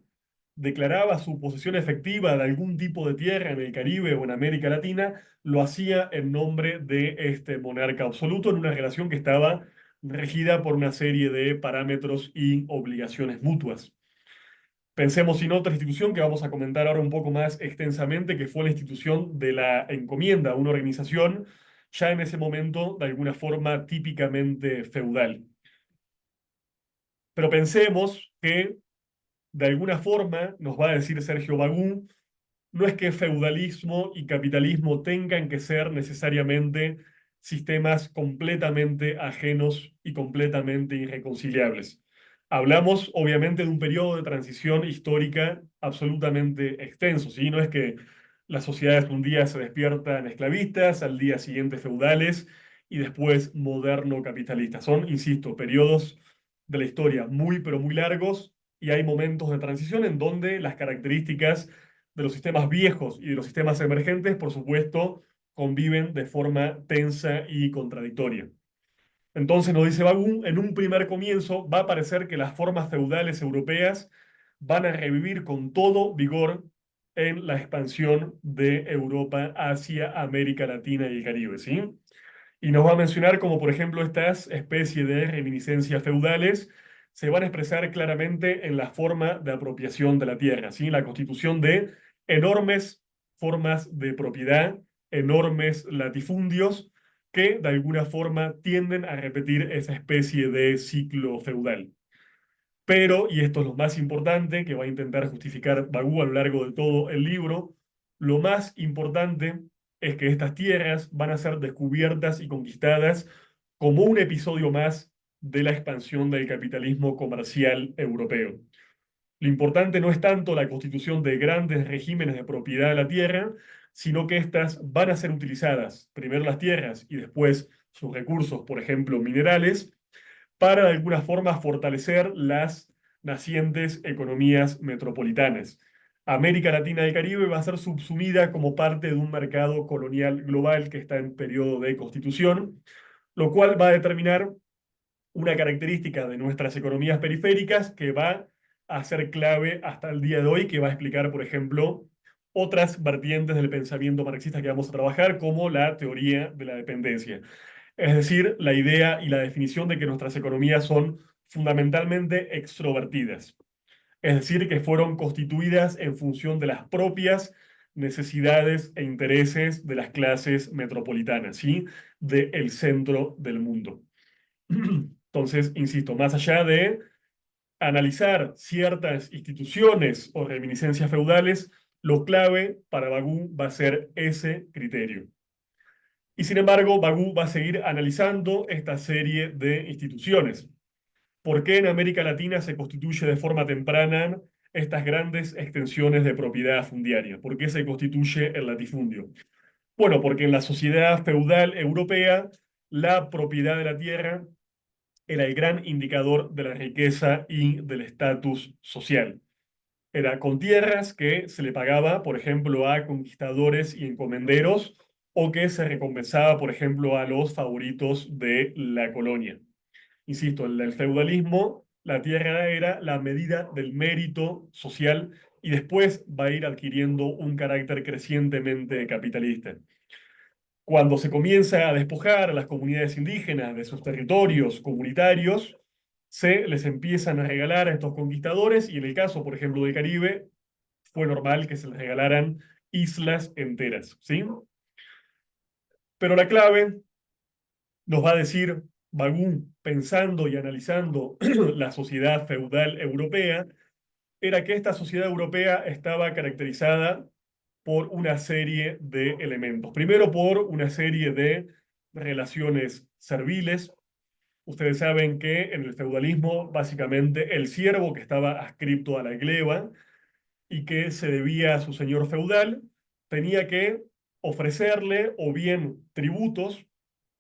declaraba su posesión efectiva de algún tipo de tierra en el Caribe o en América Latina, lo hacía en nombre de este monarca absoluto en una relación que estaba regida por una serie de parámetros y obligaciones mutuas. Pensemos en otra institución que vamos a comentar ahora un poco más extensamente, que fue la institución de la encomienda, una organización ya en ese momento de alguna forma típicamente feudal. Pero pensemos que de alguna forma, nos va a decir Sergio Bagú, no es que feudalismo y capitalismo tengan que ser necesariamente sistemas completamente ajenos y completamente irreconciliables. Hablamos obviamente de un periodo de transición histórica absolutamente extenso, ¿sí? No es que las sociedades un día se despiertan esclavistas, al día siguiente feudales y después moderno capitalistas. Son, insisto, periodos de la historia muy pero muy largos y hay momentos de transición en donde las características de los sistemas viejos y de los sistemas emergentes, por supuesto, conviven de forma tensa y contradictoria. Entonces, nos dice Bagún, en un primer comienzo va a parecer que las formas feudales europeas van a revivir con todo vigor en la expansión de Europa hacia América Latina y el Caribe, ¿sí? Y nos va a mencionar como, por ejemplo, estas especies de reminiscencias feudales se van a expresar claramente en la forma de apropiación de la tierra, ¿sí? La constitución de enormes formas de propiedad, enormes latifundios que de alguna forma tienden a repetir esa especie de ciclo feudal. Pero, y esto es lo más importante que va a intentar justificar Bagú a lo largo de todo el libro, lo más importante es que estas tierras van a ser descubiertas y conquistadas como un episodio más de la expansión del capitalismo comercial europeo. Lo importante no es tanto la constitución de grandes regímenes de propiedad de la tierra, sino que éstas van a ser utilizadas, primero las tierras y después sus recursos, por ejemplo, minerales, para de alguna forma fortalecer las nacientes economías metropolitanas. América Latina y el Caribe va a ser subsumida como parte de un mercado colonial global que está en periodo de constitución, lo cual va a determinar una característica de nuestras economías periféricas que va a ser clave hasta el día de hoy, que va a explicar, por ejemplo, otras vertientes del pensamiento marxista que vamos a trabajar, como la teoría de la dependencia. Es decir, la idea y la definición de que nuestras economías son fundamentalmente extrovertidas. Es decir, que fueron constituidas en función de las propias necesidades e intereses de las clases metropolitanas, ¿sí? Del centro del mundo. Entonces, insisto, más allá de analizar ciertas instituciones o reminiscencias feudales, lo clave para Bagú va a ser ese criterio. Y sin embargo, Bagú va a seguir analizando esta serie de instituciones. ¿Por qué en América Latina se constituye de forma temprana estas grandes extensiones de propiedad fundiaria? ¿Por qué se constituye el latifundio? Bueno, porque en la sociedad feudal europea la propiedad de la tierra era el gran indicador de la riqueza y del estatus social. Era con tierras que se le pagaba, por ejemplo, a conquistadores y encomenderos, o que se recompensaba, por ejemplo, a los favoritos de la colonia. Insisto, en el feudalismo, la tierra era la medida del mérito social y después va a ir adquiriendo un carácter crecientemente capitalista. Cuando se comienza a despojar a las comunidades indígenas de sus territorios comunitarios, se les empiezan a regalar a estos conquistadores y en el caso, por ejemplo, del Caribe, fue normal que se les regalaran islas enteras, ¿sí? Pero la clave nos va a decir Bagú, pensando y analizando la sociedad feudal europea, era que esta sociedad europea estaba caracterizada por una serie de elementos. Primero, por una serie de relaciones serviles. Ustedes saben que en el feudalismo, básicamente, el siervo que estaba adscripto a la gleba y que se debía a su señor feudal, tenía que ofrecerle o bien tributos,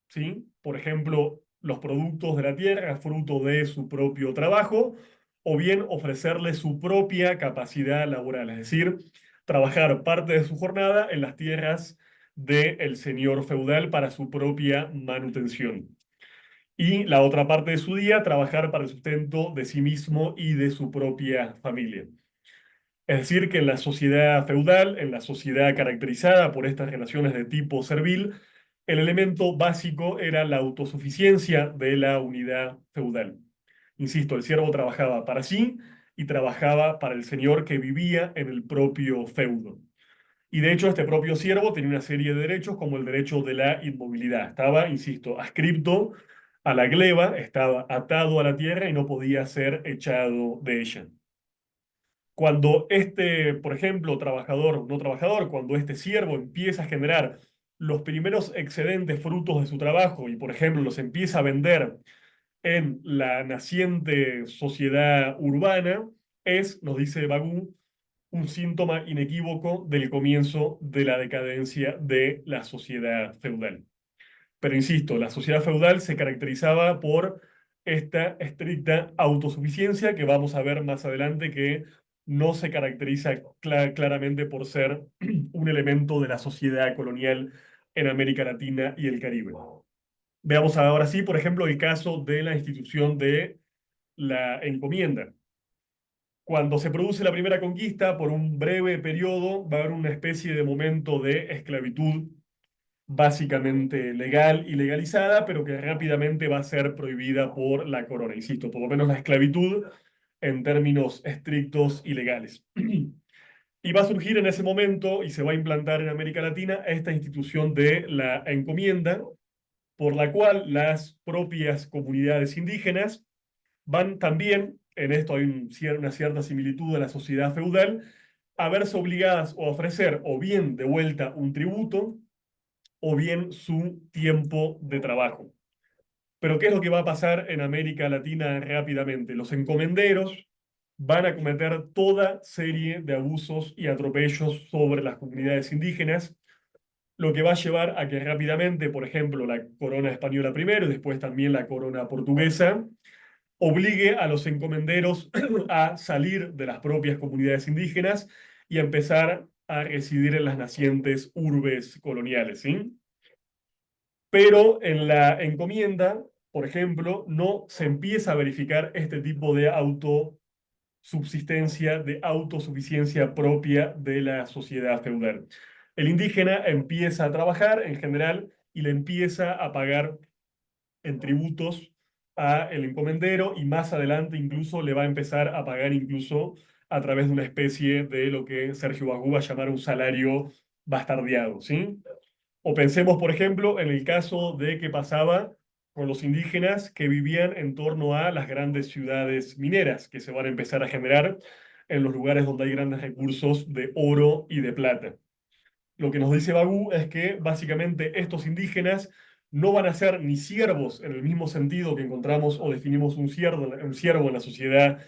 ¿sí? Por ejemplo, los productos de la tierra, fruto de su propio trabajo, o bien ofrecerle su propia capacidad laboral, es decir, trabajar parte de su jornada en las tierras del señor feudal para su propia manutención. Y la otra parte de su día, trabajar para el sustento de sí mismo y de su propia familia. Es decir, que en la sociedad feudal, en la sociedad caracterizada por estas relaciones de tipo servil, el elemento básico era la autosuficiencia de la unidad feudal. Insisto, el siervo trabajaba para sí y trabajaba para el señor que vivía en el propio feudo. Y de hecho, este propio siervo tenía una serie de derechos, como el derecho de la inmovilidad. Estaba, insisto, adscripto a la gleba, estaba atado a la tierra y no podía ser echado de ella. Cuando este, por ejemplo, trabajador, no trabajador, cuando este siervo empieza a generar los primeros excedentes frutos de su trabajo y, por ejemplo, los empieza a vender en la naciente sociedad urbana, es, nos dice Bagú, un síntoma inequívoco del comienzo de la decadencia de la sociedad feudal. Pero insisto, la sociedad feudal se caracterizaba por esta estricta autosuficiencia que vamos a ver más adelante que no se caracteriza claramente por ser un elemento de la sociedad colonial en América Latina y el Caribe. Veamos ahora sí, por ejemplo, el caso de la institución de la encomienda. Cuando se produce la primera conquista, por un breve periodo, va a haber una especie de momento de esclavitud básicamente legal y legalizada, pero que rápidamente va a ser prohibida por la corona, insisto, por lo menos la esclavitud en términos estrictos y legales. Y va a surgir en ese momento y se va a implantar en América Latina esta institución de la encomienda, por la cual las propias comunidades indígenas van también, en esto hay una cierta similitud a la sociedad feudal, a verse obligadas a ofrecer o bien de vuelta un tributo o bien su tiempo de trabajo. Pero ¿qué es lo que va a pasar en América Latina rápidamente? Los encomenderos van a cometer toda serie de abusos y atropellos sobre las comunidades indígenas, lo que va a llevar a que rápidamente, por ejemplo, la corona española primero y después también la corona portuguesa, obligue a los encomenderos a salir de las propias comunidades indígenas y a empezar a residir en las nacientes urbes coloniales, ¿sí? Pero en la encomienda, por ejemplo, no se empieza a verificar este tipo de autosubsistencia, de autosuficiencia propia de la sociedad feudal. El indígena empieza a trabajar en general y le empieza a pagar en tributos a el encomendero y más adelante incluso le va a empezar a pagar incluso a través de una especie de lo que Sergio Bagú va a llamar un salario bastardeado, ¿sí? O pensemos, por ejemplo, en el caso de que pasaba con los indígenas que vivían en torno a las grandes ciudades mineras que se van a empezar a generar en los lugares donde hay grandes recursos de oro y de plata. Lo que nos dice Bagú es que básicamente estos indígenas no van a ser ni siervos en el mismo sentido que encontramos o definimos un siervo en la sociedad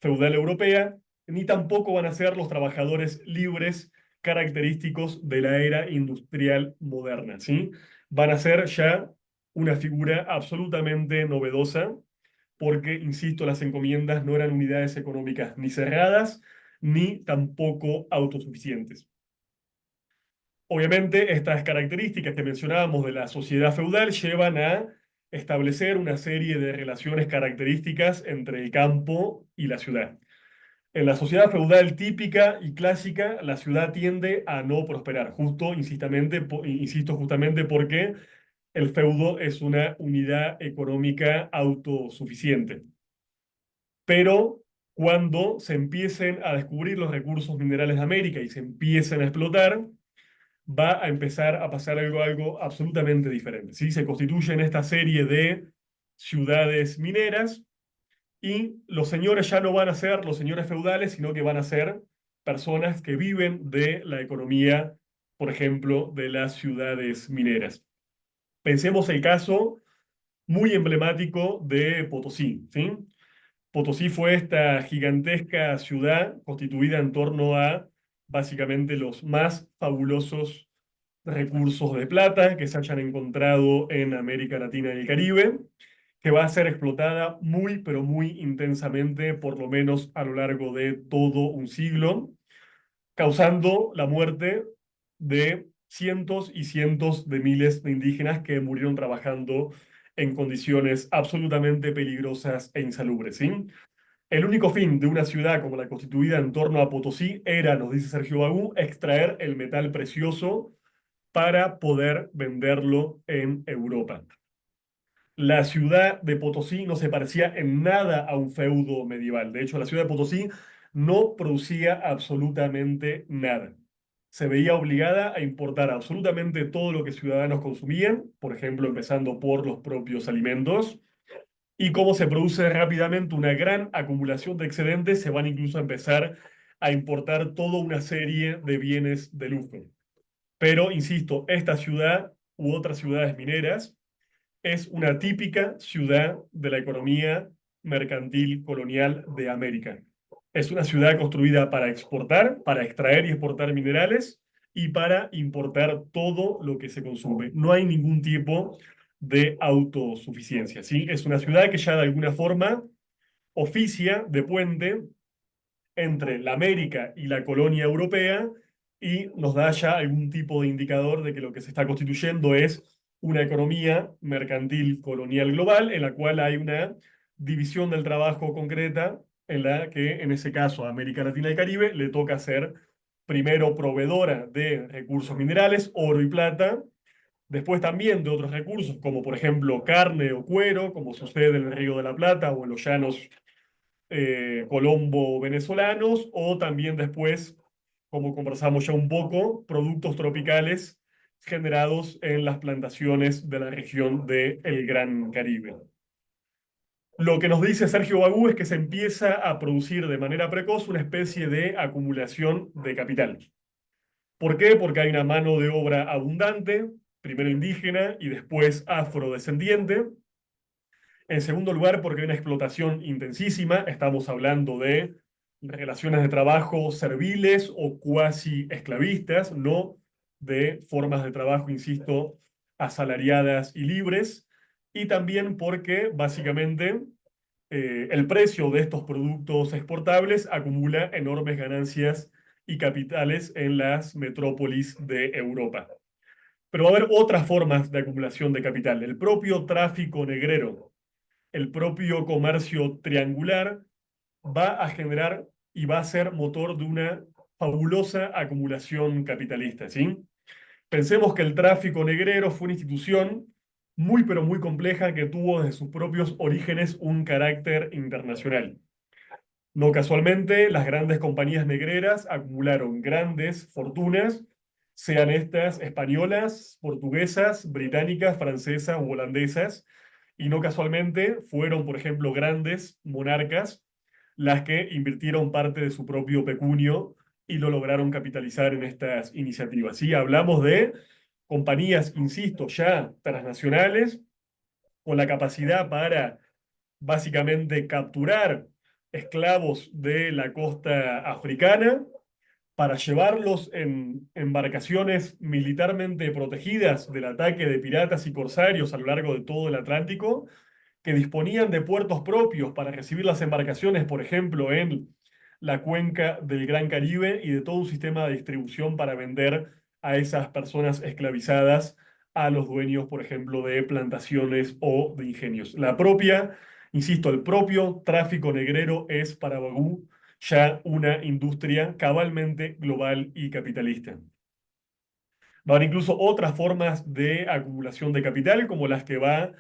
feudal europea, ni tampoco van a ser los trabajadores libres característicos de la era industrial moderna, ¿sí? Van a ser ya una figura absolutamente novedosa, porque, insisto, las encomiendas no eran unidades económicas ni cerradas, ni tampoco autosuficientes. Obviamente, estas características que mencionábamos de la sociedad feudal llevan a establecer una serie de relaciones características entre el campo y la ciudad. En la sociedad feudal típica y clásica, la ciudad tiende a no prosperar, insisto, justamente porque el feudo es una unidad económica autosuficiente. Pero cuando se empiecen a descubrir los recursos minerales de América y se empiecen a explotar, va a empezar a pasar algo absolutamente diferente, ¿sí? Se constituyen esta serie de ciudades mineras y los señores ya no van a ser los señores feudales, sino que van a ser personas que viven de la economía, por ejemplo, de las ciudades mineras. Pensemos el caso muy emblemático de Potosí, ¿sí? Potosí fue esta gigantesca ciudad constituida en torno a básicamente los más fabulosos recursos de plata que se hayan encontrado en América Latina y el Caribe, que va a ser explotada muy, pero muy intensamente, por lo menos a lo largo de todo un siglo, causando la muerte de cientos y cientos de miles de indígenas que murieron trabajando en condiciones absolutamente peligrosas e insalubres, ¿sí? El único fin de una ciudad como la constituida en torno a Potosí era, nos dice Sergio Bagú, extraer el metal precioso para poder venderlo en Europa. La ciudad de Potosí no se parecía en nada a un feudo medieval. De hecho, la ciudad de Potosí no producía absolutamente nada. Se veía obligada a importar absolutamente todo lo que ciudadanos consumían, por ejemplo, empezando por los propios alimentos, y cómo se produce rápidamente una gran acumulación de excedentes, se van incluso a empezar a importar toda una serie de bienes de lujo. Pero, insisto, esta ciudad u otras ciudades mineras es una típica ciudad de la economía mercantil colonial de América. Es una ciudad construida para exportar, para extraer y exportar minerales y para importar todo lo que se consume. No hay ningún tipo de autosuficiencia, ¿sí? Es una ciudad que ya de alguna forma oficia de puente entre la América y la colonia europea y nos da ya algún tipo de indicador de que lo que se está constituyendo es una economía mercantil colonial global en la cual hay una división del trabajo concreta en la que en ese caso a América Latina y Caribe le toca ser primero proveedora de recursos minerales, oro y plata, Después también de otros recursos, como por ejemplo carne o cuero, como sucede en el Río de la Plata o en los llanos colombo-venezolanos, o también después, como conversamos ya un poco, productos tropicales generados en las plantaciones de la región del Gran Caribe. Lo que nos dice Sergio Bagú es que se empieza a producir de manera precoz una especie de acumulación de capital. ¿Por qué? Porque hay una mano de obra abundante, primero indígena y después afrodescendiente. En segundo lugar, porque hay una explotación intensísima. Estamos hablando de relaciones de trabajo serviles o cuasi esclavistas, no de formas de trabajo, insisto, asalariadas y libres. Y también porque básicamente el precio de estos productos exportables acumula enormes ganancias y capitales en las metrópolis de Europa. Pero va a haber otras formas de acumulación de capital. El propio tráfico negrero, el propio comercio triangular va a generar y va a ser motor de una fabulosa acumulación capitalista, ¿sí? Pensemos que el tráfico negrero fue una institución muy pero muy compleja que tuvo desde sus propios orígenes un carácter internacional. No casualmente, las grandes compañías negreras acumularon grandes fortunas, sean estas españolas, portuguesas, británicas, francesas o holandesas, y no casualmente fueron, por ejemplo, grandes monarcas las que invirtieron parte de su propio pecunio y lo lograron capitalizar en estas iniciativas. ¿Sí? Hablamos de compañías, insisto, ya transnacionales, con la capacidad para básicamente capturar esclavos de la costa africana para llevarlos en embarcaciones militarmente protegidas del ataque de piratas y corsarios a lo largo de todo el Atlántico, que disponían de puertos propios para recibir las embarcaciones, por ejemplo, en la cuenca del Gran Caribe, y de todo un sistema de distribución para vender a esas personas esclavizadas a los dueños, por ejemplo, de plantaciones o de ingenios. La propia, insisto, el propio tráfico negrero es para Bagú ya una industria cabalmente global y capitalista. Va a haber incluso otras formas de acumulación de capital, como las que van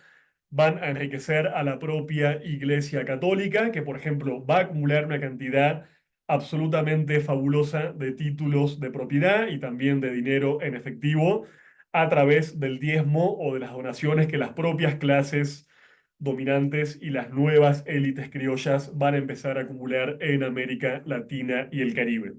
a enriquecer a la propia Iglesia Católica, que por ejemplo va a acumular una cantidad absolutamente fabulosa de títulos de propiedad y también de dinero en efectivo a través del diezmo o de las donaciones que las propias clases dominantes y las nuevas élites criollas van a empezar a acumular en América Latina y el Caribe.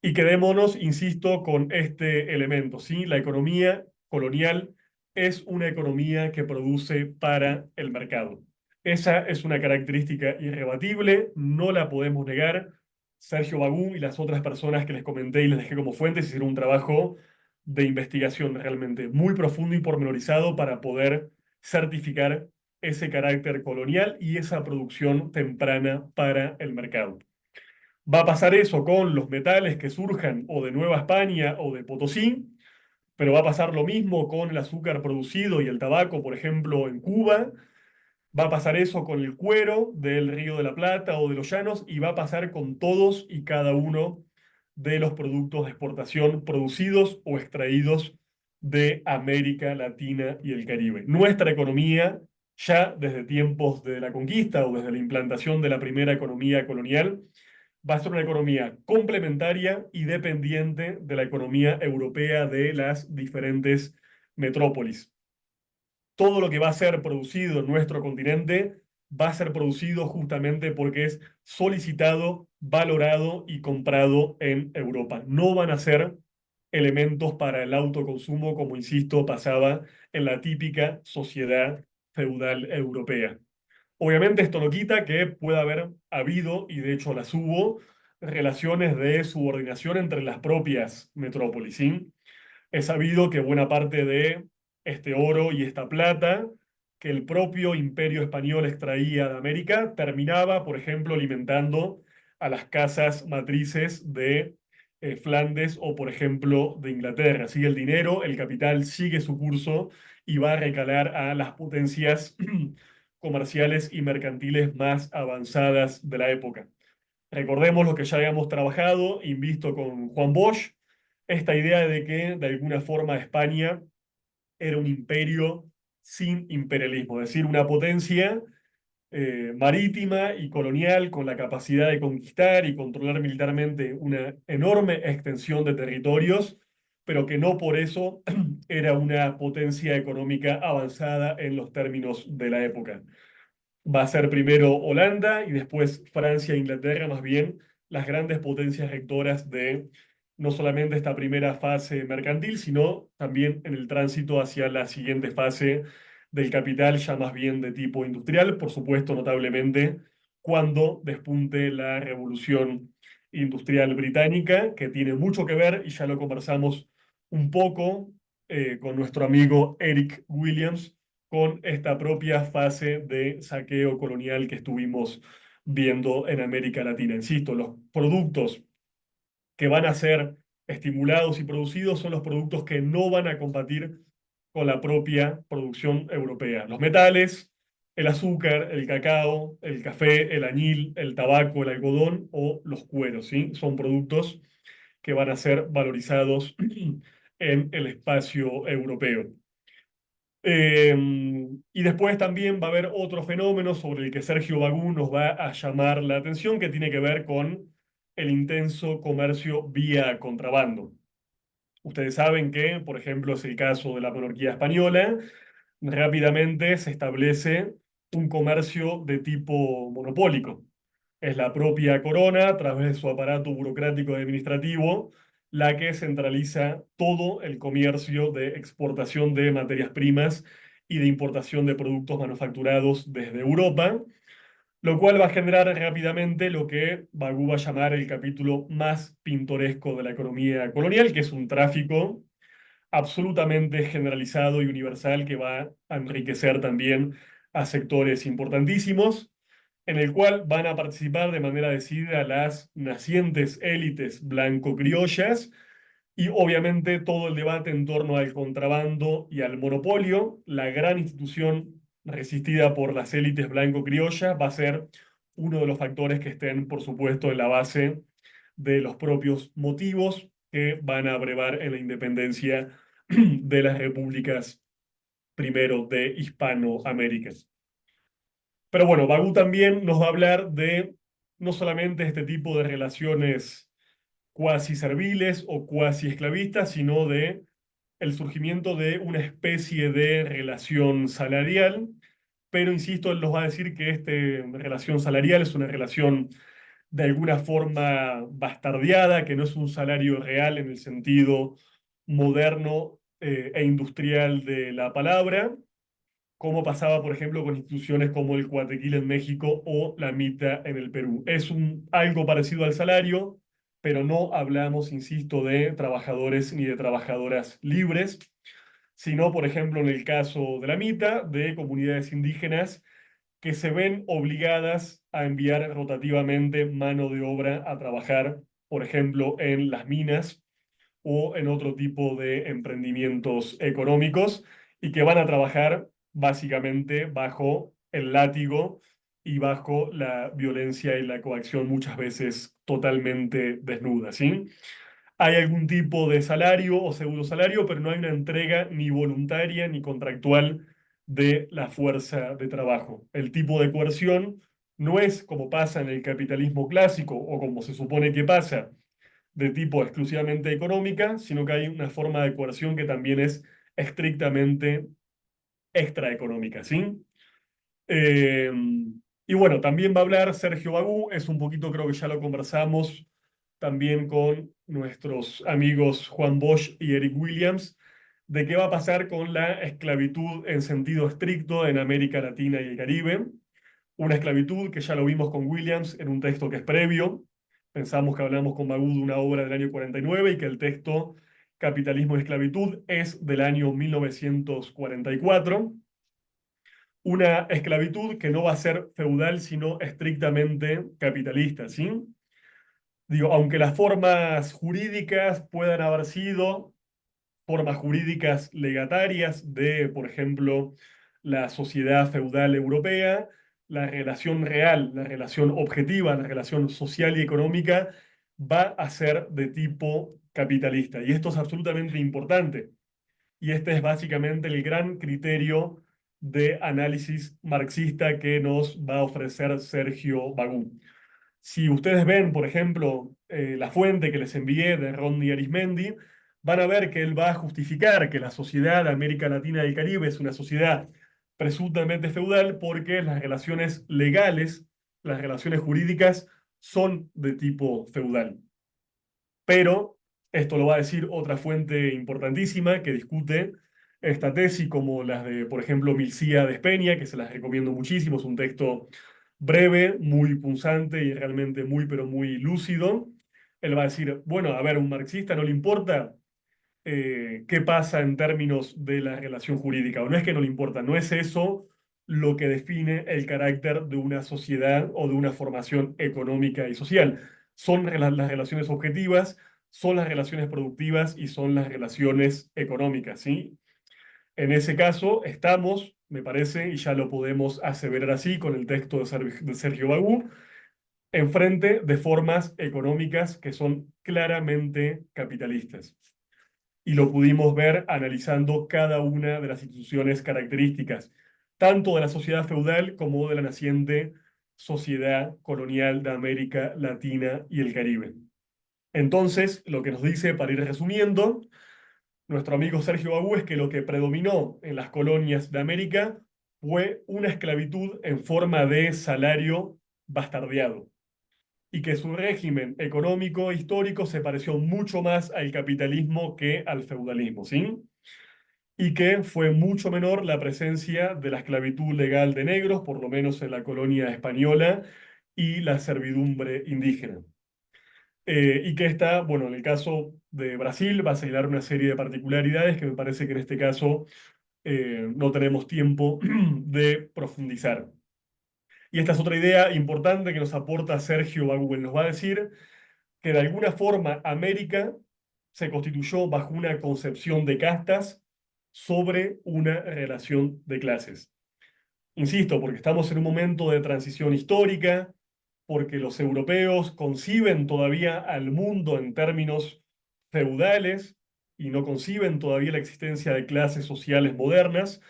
Y quedémonos, insisto, con este elemento, ¿sí? La economía colonial es una economía que produce para el mercado. Esa es una característica irrebatible, no la podemos negar. Sergio Bagú y las otras personas que les comenté y les dejé como fuentes hicieron un trabajo de investigación realmente muy profundo y pormenorizado para poder certificar ese carácter colonial y esa producción temprana para el mercado. Va a pasar eso con los metales que surjan o de Nueva España o de Potosí, pero va a pasar lo mismo con el azúcar producido y el tabaco, por ejemplo, en Cuba. Va a pasar eso con el cuero del Río de la Plata o de los Llanos, y va a pasar con todos y cada uno de los productos de exportación producidos o extraídos de América Latina y el Caribe. Nuestra economía, ya desde tiempos de la conquista o desde la implantación de la primera economía colonial, va a ser una economía complementaria y dependiente de la economía europea de las diferentes metrópolis. Todo lo que va a ser producido en nuestro continente va a ser producido justamente porque es solicitado, valorado y comprado en Europa. No van a ser elementos para el autoconsumo, como insisto, pasaba en la típica sociedad feudal europea. Obviamente esto no quita que pueda haber habido, y de hecho las hubo, relaciones de subordinación entre las propias metrópolis, ¿sí? Es sabido que buena parte de este oro y esta plata que el propio imperio español extraía de América terminaba, por ejemplo, alimentando a las casas matrices de Flandes o, por ejemplo, de Inglaterra. Sigue el dinero, el capital sigue su curso y va a recalar a las potencias comerciales y mercantiles más avanzadas de la época. Recordemos lo que ya habíamos trabajado, invisto con Juan Bosch, esta idea de que de alguna forma España era un imperio sin imperialismo, es decir, una potencia marítima y colonial con la capacidad de conquistar y controlar militarmente una enorme extensión de territorios, pero que no por eso era una potencia económica avanzada en los términos de la época. Va a ser primero Holanda y después Francia e Inglaterra, más bien las grandes potencias rectoras de no solamente esta primera fase mercantil, sino también en el tránsito hacia la siguiente fase del capital, ya más bien de tipo industrial, por supuesto, notablemente cuando despunte la revolución industrial británica, que tiene mucho que ver, y ya lo conversamos un poco con nuestro amigo Eric Williams, con esta propia fase de saqueo colonial que estuvimos viendo en América Latina. Insisto, los productos que van a ser estimulados y producidos son los productos que no van a combatir con la propia producción europea. Los metales, el azúcar, el cacao, el café, el añil, el tabaco, el algodón o los cueros, ¿sí? Son productos que van a ser valorizados en el espacio europeo. Y después también va a haber otro fenómeno sobre el que Sergio Bagú nos va a llamar la atención, que tiene que ver con el intenso comercio vía contrabando. Ustedes saben que, por ejemplo, es el caso de la monarquía española, rápidamente se establece un comercio de tipo monopólico. Es la propia corona, a través de su aparato burocrático y administrativo, la que centraliza todo el comercio de exportación de materias primas y de importación de productos manufacturados desde Europa, lo cual va a generar rápidamente lo que Bagú va a llamar el capítulo más pintoresco de la economía colonial, que es un tráfico absolutamente generalizado y universal que va a enriquecer también a sectores importantísimos, en el cual van a participar de manera decidida las nacientes élites blanco-criollas y obviamente todo el debate en torno al contrabando y al monopolio. La gran institución resistida por las élites blanco-criollas va a ser uno de los factores que estén, por supuesto, en la base de los propios motivos que van a abrevar en la independencia de las repúblicas primero de Hispanoamérica. Pero bueno, Bagú también nos va a hablar de no solamente este tipo de relaciones cuasi serviles o cuasi esclavistas, sino de el surgimiento de una especie de relación salarial. Pero insisto, él nos va a decir que esta relación salarial es una relación de alguna forma bastardeada, que no es un salario real en el sentido moderno e industrial de la palabra, como pasaba, por ejemplo, con instituciones como el Cuatequil en México o la Mita en el Perú. Es algo parecido al salario, pero no hablamos, insisto, de trabajadores ni de trabajadoras libres, sino, por ejemplo, en el caso de la Mita, de comunidades indígenas que se ven obligadas a enviar rotativamente mano de obra a trabajar, por ejemplo, en las minas o en otro tipo de emprendimientos económicos y que van a trabajar básicamente bajo el látigo y bajo la violencia y la coacción muchas veces totalmente desnuda, ¿sí? Hay algún tipo de salario o pseudo salario, pero no hay una entrega ni voluntaria ni contractual de la fuerza de trabajo. El tipo de coerción no es como pasa en el capitalismo clásico o como se supone que pasa de tipo exclusivamente económica, sino que hay una forma de coerción que también es estrictamente extraeconómica, ¿sí? Eh, y bueno, también va a hablar Sergio Bagú, es un poquito, creo que ya lo conversamos también con nuestros amigos Juan Bosch y Eric Williams, de qué va a pasar con la esclavitud en sentido estricto en América Latina y el Caribe. Una esclavitud que ya lo vimos con Williams en un texto que es previo. Pensamos que hablamos con Bagú de una obra del año 49 y que el texto Capitalismo y Esclavitud es del año 1944. Una esclavitud que no va a ser feudal, sino estrictamente capitalista, ¿sí? Digo, aunque las formas jurídicas puedan haber sido formas jurídicas legatarias de, por ejemplo, la sociedad feudal europea, la relación real, la relación objetiva, la relación social y económica va a ser de tipo capitalista. Y esto es absolutamente importante, y este es básicamente el gran criterio de análisis marxista que nos va a ofrecer Sergio Bagú. Si ustedes ven, por ejemplo, la fuente que les envié de Rodney Arismendi, van a ver que él va a justificar que la sociedad de América Latina y el Caribe es una sociedad presuntamente feudal porque las relaciones legales, las relaciones jurídicas son de tipo feudal. Pero esto lo va a decir otra fuente importantísima que discute esta tesis, como las de, por ejemplo, Milcía de Espeña, que se las recomiendo muchísimo. Es un texto breve, muy punzante y realmente muy, pero muy lúcido. Él va a decir, bueno, a ver, a un marxista no le importa qué pasa en términos de la relación jurídica, o no es que no le importa, no es eso lo que define el carácter de una sociedad o de una formación económica y social. Son las relaciones objetivas, son las relaciones productivas y son las relaciones económicas, ¿sí? En ese caso estamos, me parece, y ya lo podemos aseverar así con el texto de Sergio Bagú, enfrente de formas económicas que son claramente capitalistas. Y lo pudimos ver analizando cada una de las instituciones características, tanto de la sociedad feudal como de la naciente sociedad colonial de América Latina y el Caribe. Entonces, lo que nos dice, para ir resumiendo, nuestro amigo Sergio Bagú es que lo que predominó en las colonias de América fue una esclavitud en forma de salario bastardeado y que su régimen económico histórico se pareció mucho más al capitalismo que al feudalismo, ¿sí? Y que fue mucho menor la presencia de la esclavitud legal de negros, por lo menos en la colonia española, y la servidumbre indígena. Y que está, bueno, en el caso de Brasil va a señalar una serie de particularidades que me parece que en este caso no tenemos tiempo de profundizar. Y esta es otra idea importante que nos aporta Sergio Bagú. Nos va a decir que de alguna forma América se constituyó bajo una concepción de castas sobre una relación de clases. Insisto, porque estamos en un momento de transición histórica, porque los europeos conciben todavía al mundo en términos feudales y no conciben todavía la existencia de clases sociales modernas,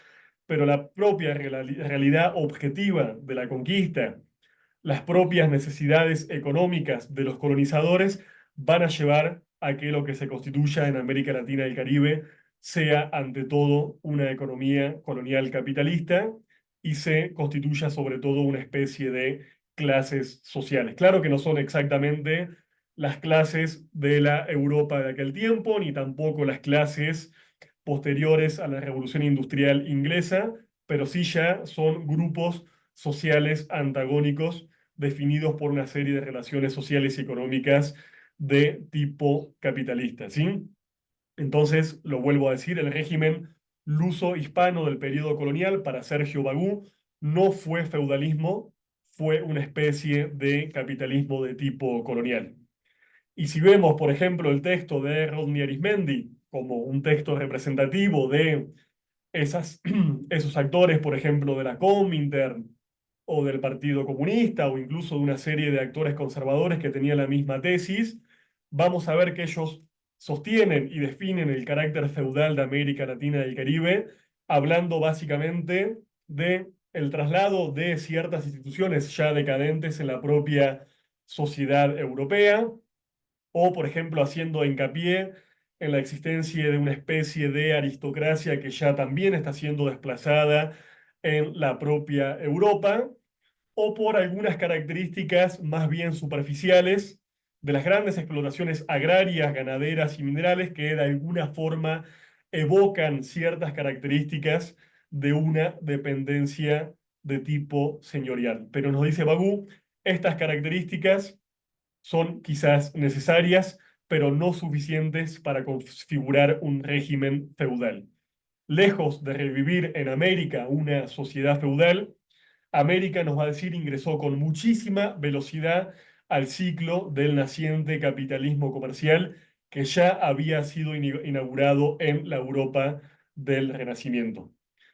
pero la propia realidad objetiva de la conquista, las propias necesidades económicas de los colonizadores van a llevar a que lo que se constituya en América Latina y el Caribe sea ante todo una economía colonial capitalista y se constituya sobre todo una especie de clases sociales. Claro que no son exactamente las clases de la Europa de aquel tiempo, ni tampoco las clases posteriores a la Revolución Industrial Inglesa, pero sí ya son grupos sociales antagónicos definidos por una serie de relaciones sociales y económicas de tipo capitalista, ¿sí? Entonces, lo vuelvo a decir, el régimen luso-hispano del periodo colonial para Sergio Bagú no fue feudalismo, fue una especie de capitalismo de tipo colonial. Y si vemos, por ejemplo, el texto de Rodney Arismendi como un texto representativo de esos actores, por ejemplo, de la Comintern o del Partido Comunista o incluso de una serie de actores conservadores que tenían la misma tesis, vamos a ver que ellos sostienen y definen el carácter feudal de América Latina y el Caribe, hablando básicamente de el traslado de ciertas instituciones ya decadentes en la propia sociedad europea, o por ejemplo haciendo hincapié en la existencia de una especie de aristocracia que ya también está siendo desplazada en la propia Europa, o por algunas características más bien superficiales de las grandes explotaciones agrarias, ganaderas y minerales que de alguna forma evocan ciertas características de una dependencia de tipo señorial. Pero nos dice Bagú, estas características son quizás necesarias, pero no suficientes para configurar un régimen feudal. Lejos de revivir en América una sociedad feudal, América, nos va a decir, ingresó con muchísima velocidad al ciclo del naciente capitalismo comercial que ya había sido inaugurado en la Europa del Renacimiento.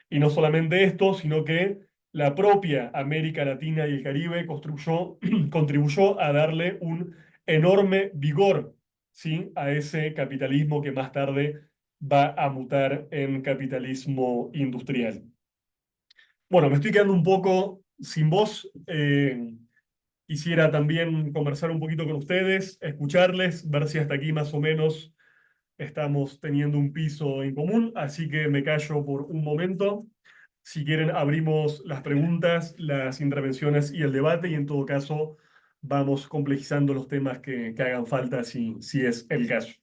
Y no solamente esto, sino que la propia América Latina y el Caribe contribuyó a darle un enorme vigor, ¿sí?, a ese capitalismo que más tarde va a mutar en capitalismo industrial. Bueno, me estoy quedando un poco sin voz. Quisiera también conversar un poquito con ustedes, escucharles, ver si hasta aquí más o menos estamos teniendo un piso en común, así que me callo por un momento. Si quieren, abrimos las preguntas, las intervenciones y el debate, y en todo caso vamos complejizando los temas que hagan falta si es el caso.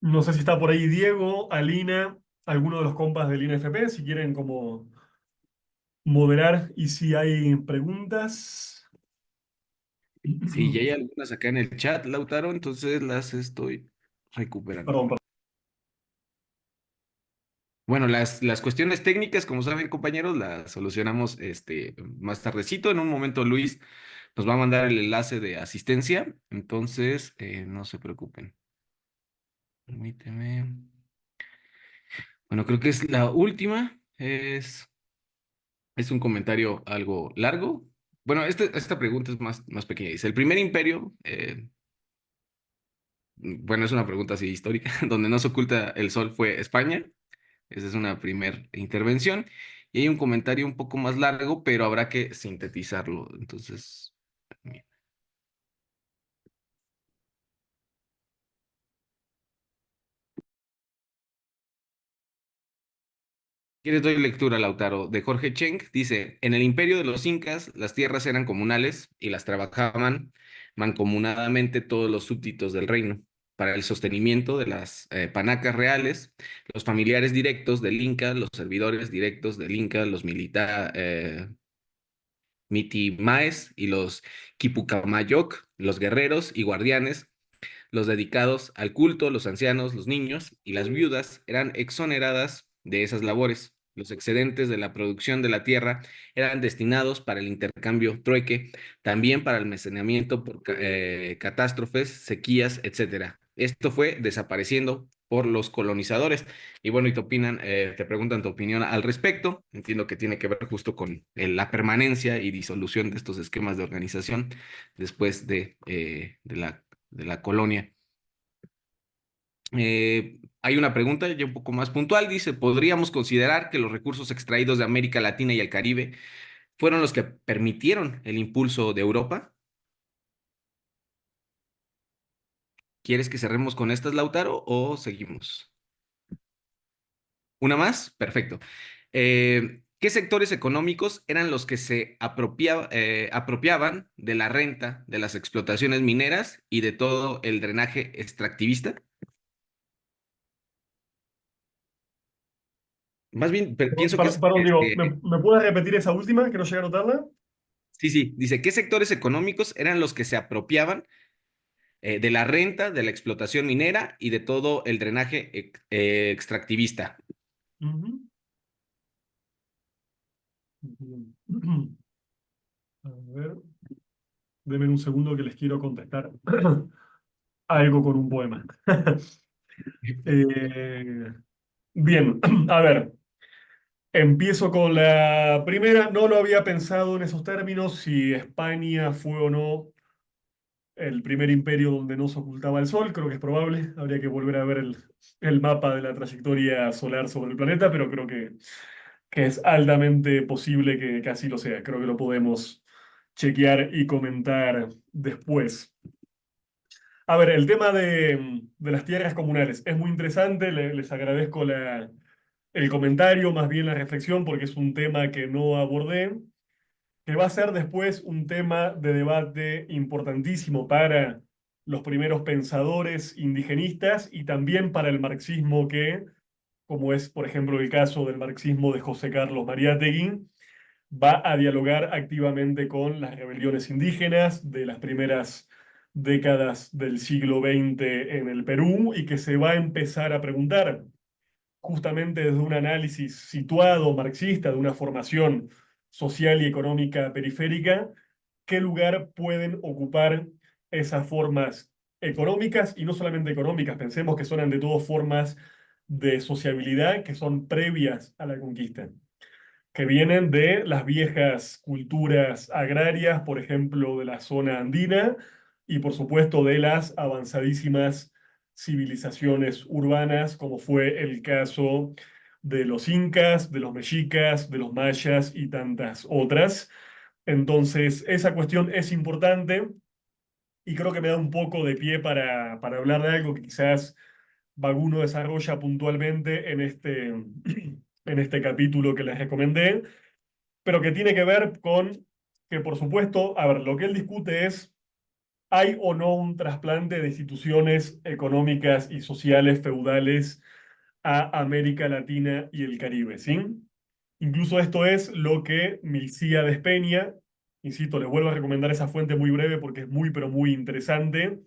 No sé si está por ahí Diego, Alina, alguno de los compas del INFP, si quieren como moderar y si hay preguntas. Sí, ya hay algunas acá en el chat, Lautaro, entonces las estoy recuperando. Perdón, perdón. Bueno, las cuestiones técnicas, como saben, compañeros, las solucionamos más tardecito. En un momento Luis nos va a mandar el enlace de asistencia, entonces no se preocupen. Permíteme. Bueno, creo que es la última. Es un comentario algo largo. Bueno, esta pregunta es más pequeña. Dice, el primer imperio, bueno, es una pregunta así histórica, donde no se oculta el sol fue España. Esa es una primera intervención. Y hay un comentario un poco más largo, pero habrá que sintetizarlo. Entonces, ¿quieres doy lectura, Lautaro? De Jorge Cheng, dice, en el imperio de los incas, las tierras eran comunales y las trabajaban mancomunadamente todos los súbditos del reino. Para el sostenimiento de las panacas reales, los familiares directos del Inca, los servidores directos del Inca, los mitimaes y los quipucamayoc, los guerreros y guardianes, los dedicados al culto, los ancianos, los niños y las viudas eran exoneradas de esas labores. Los excedentes de la producción de la tierra eran destinados para el intercambio trueque, también para el almacenamiento por catástrofes, sequías, etcétera. Esto fue desapareciendo por los colonizadores. Y bueno, y te preguntan tu opinión al respecto. Entiendo que tiene que ver justo con la permanencia y disolución de estos esquemas de organización después de la colonia. Hay una pregunta ya un poco más puntual, dice, ¿podríamos considerar que los recursos extraídos de América Latina y el Caribe fueron los que permitieron el impulso de Europa? ¿Quieres que cerremos con estas, Lautaro, o seguimos? ¿Una más? Perfecto. ¿Qué sectores económicos eran los que se apropiaban de la renta de las explotaciones mineras y de todo el drenaje extractivista? Más bien, pienso que Perdón, Diego, ¿me puedes repetir esa última que no llegué a anotarla? sí, sí, dice, ¿qué sectores económicos eran los que se apropiaban de la renta, de la explotación minera y de todo el drenaje extractivista? Ujú. A ver, denme un segundo que les quiero contestar algo con un poema. Eh, bien, a ver, empiezo con la primera. No lo había pensado en esos términos, si España fue o no el primer imperio donde no se ocultaba el sol. Creo que es probable. Habría que volver a ver el mapa de la trayectoria solar sobre el planeta, pero creo que es altamente posible que así lo sea. Creo que lo podemos chequear y comentar después. A ver, el tema de las tierras comunales es muy interesante. Les agradezco el comentario, más bien la reflexión, porque es un tema que no abordé, que va a ser después un tema de debate importantísimo para los primeros pensadores indigenistas y también para el marxismo que, como es, por ejemplo, el caso del marxismo de José Carlos Mariátegui, va a dialogar activamente con las rebeliones indígenas de las primeras décadas del siglo XX en el Perú y que se va a empezar a preguntar justamente desde un análisis situado marxista, de una formación social y económica periférica, qué lugar pueden ocupar esas formas económicas y no solamente económicas, pensemos que son ante todo formas de sociabilidad que son previas a la conquista, que vienen de las viejas culturas agrarias, por ejemplo, de la zona andina, y por supuesto de las avanzadísimas civilizaciones urbanas, como fue el caso de los incas, de los mexicas, de los mayas y tantas otras. Entonces, esa cuestión es importante y creo que me da un poco de pie para hablar de algo que quizás Baguno desarrolla puntualmente en este capítulo que les recomendé, pero que tiene que ver con que, por supuesto, a ver, lo que él discute es, ¿hay o no un trasplante de instituciones económicas y sociales feudales a América Latina y el Caribe? ¿Sí? Incluso esto es lo que Milcíades Peña, insisto, les vuelvo a recomendar esa fuente muy breve porque es muy, pero muy interesante,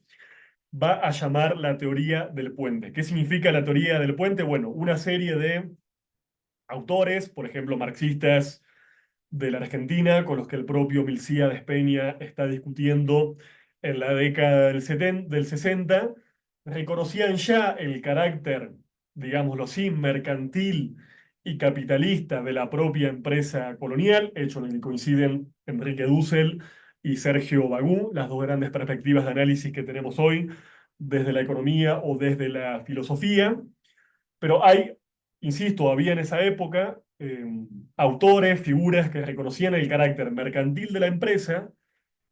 va a llamar la teoría del puente. ¿Qué significa la teoría del puente? Bueno, una serie de autores, por ejemplo, marxistas de la Argentina, con los que el propio Milcíades Peña está discutiendo en la década del 60, reconocían ya el carácter, digámoslo así, mercantil y capitalista de la propia empresa colonial, hecho en el que coinciden Enrique Dussel y Sergio Bagú, las dos grandes perspectivas de análisis que tenemos hoy, desde la economía o desde la filosofía. Pero hay, insisto, había en esa época autores, figuras que reconocían el carácter mercantil de la empresa,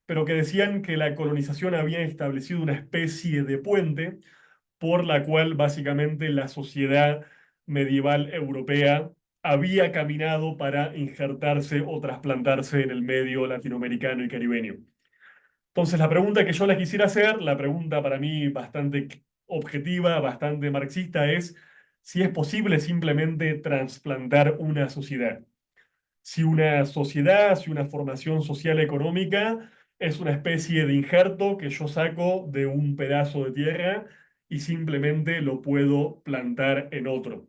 pero que decían que la colonización había establecido una especie de puente por la cual básicamente la sociedad medieval europea había caminado para injertarse o trasplantarse en el medio latinoamericano y caribeño. Entonces, la pregunta que yo les quisiera hacer, la pregunta para mí bastante objetiva, bastante marxista, es si es posible simplemente trasplantar una sociedad. Si una sociedad, si una formación social económica es una especie de injerto que yo saco de un pedazo de tierra y simplemente lo puedo plantar en otro.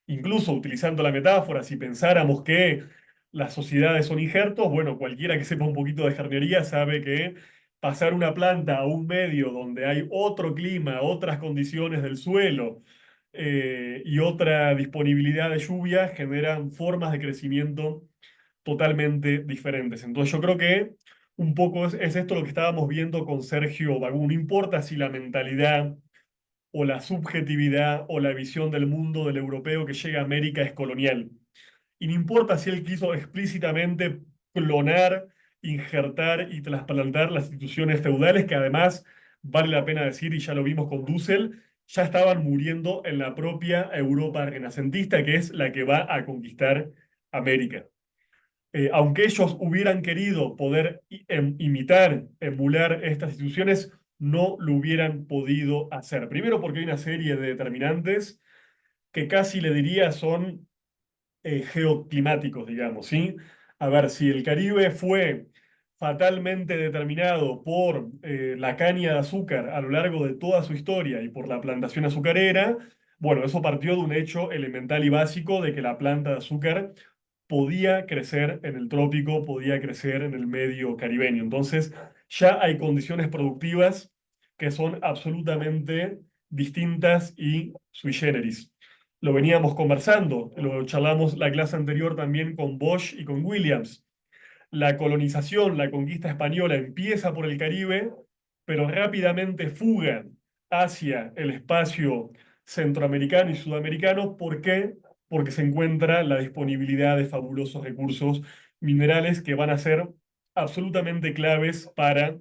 Incluso utilizando la metáfora, si pensáramos que las sociedades son injertos, bueno, cualquiera que sepa un poquito de jardinería sabe que pasar una planta a un medio donde hay otro clima, otras condiciones del suelo y otra disponibilidad de lluvia generan formas de crecimiento totalmente diferentes. Entonces yo creo que un poco es esto lo que estábamos viendo con Sergio Bagú. No importa si la mentalidad o la subjetividad o la visión del mundo del europeo que llega a América es colonial. Y no importa si él quiso explícitamente clonar, injertar y trasplantar las instituciones feudales, que además, vale la pena decir, y ya lo vimos con Dussel, ya estaban muriendo en la propia Europa renacentista, que es la que va a conquistar América. Aunque ellos hubieran querido poder imitar, emular estas instituciones, no lo hubieran podido hacer. Primero porque hay una serie de determinantes que casi le diría son geoclimáticos, digamos, ¿sí? A ver, si el Caribe fue fatalmente determinado por la caña de azúcar a lo largo de toda su historia y por la plantación azucarera, bueno, eso partió de un hecho elemental y básico de que la planta de azúcar podía crecer en el trópico, podía crecer en el medio caribeño. Entonces, ya hay condiciones productivas que son absolutamente distintas y sui generis. Lo veníamos conversando, lo charlamos la clase anterior también con Bosch y con Williams. La colonización, la conquista española empieza por el Caribe, pero rápidamente fuga hacia el espacio centroamericano y sudamericano. ¿Por qué? Porque se encuentra la disponibilidad de fabulosos recursos minerales que van a ser absolutamente claves para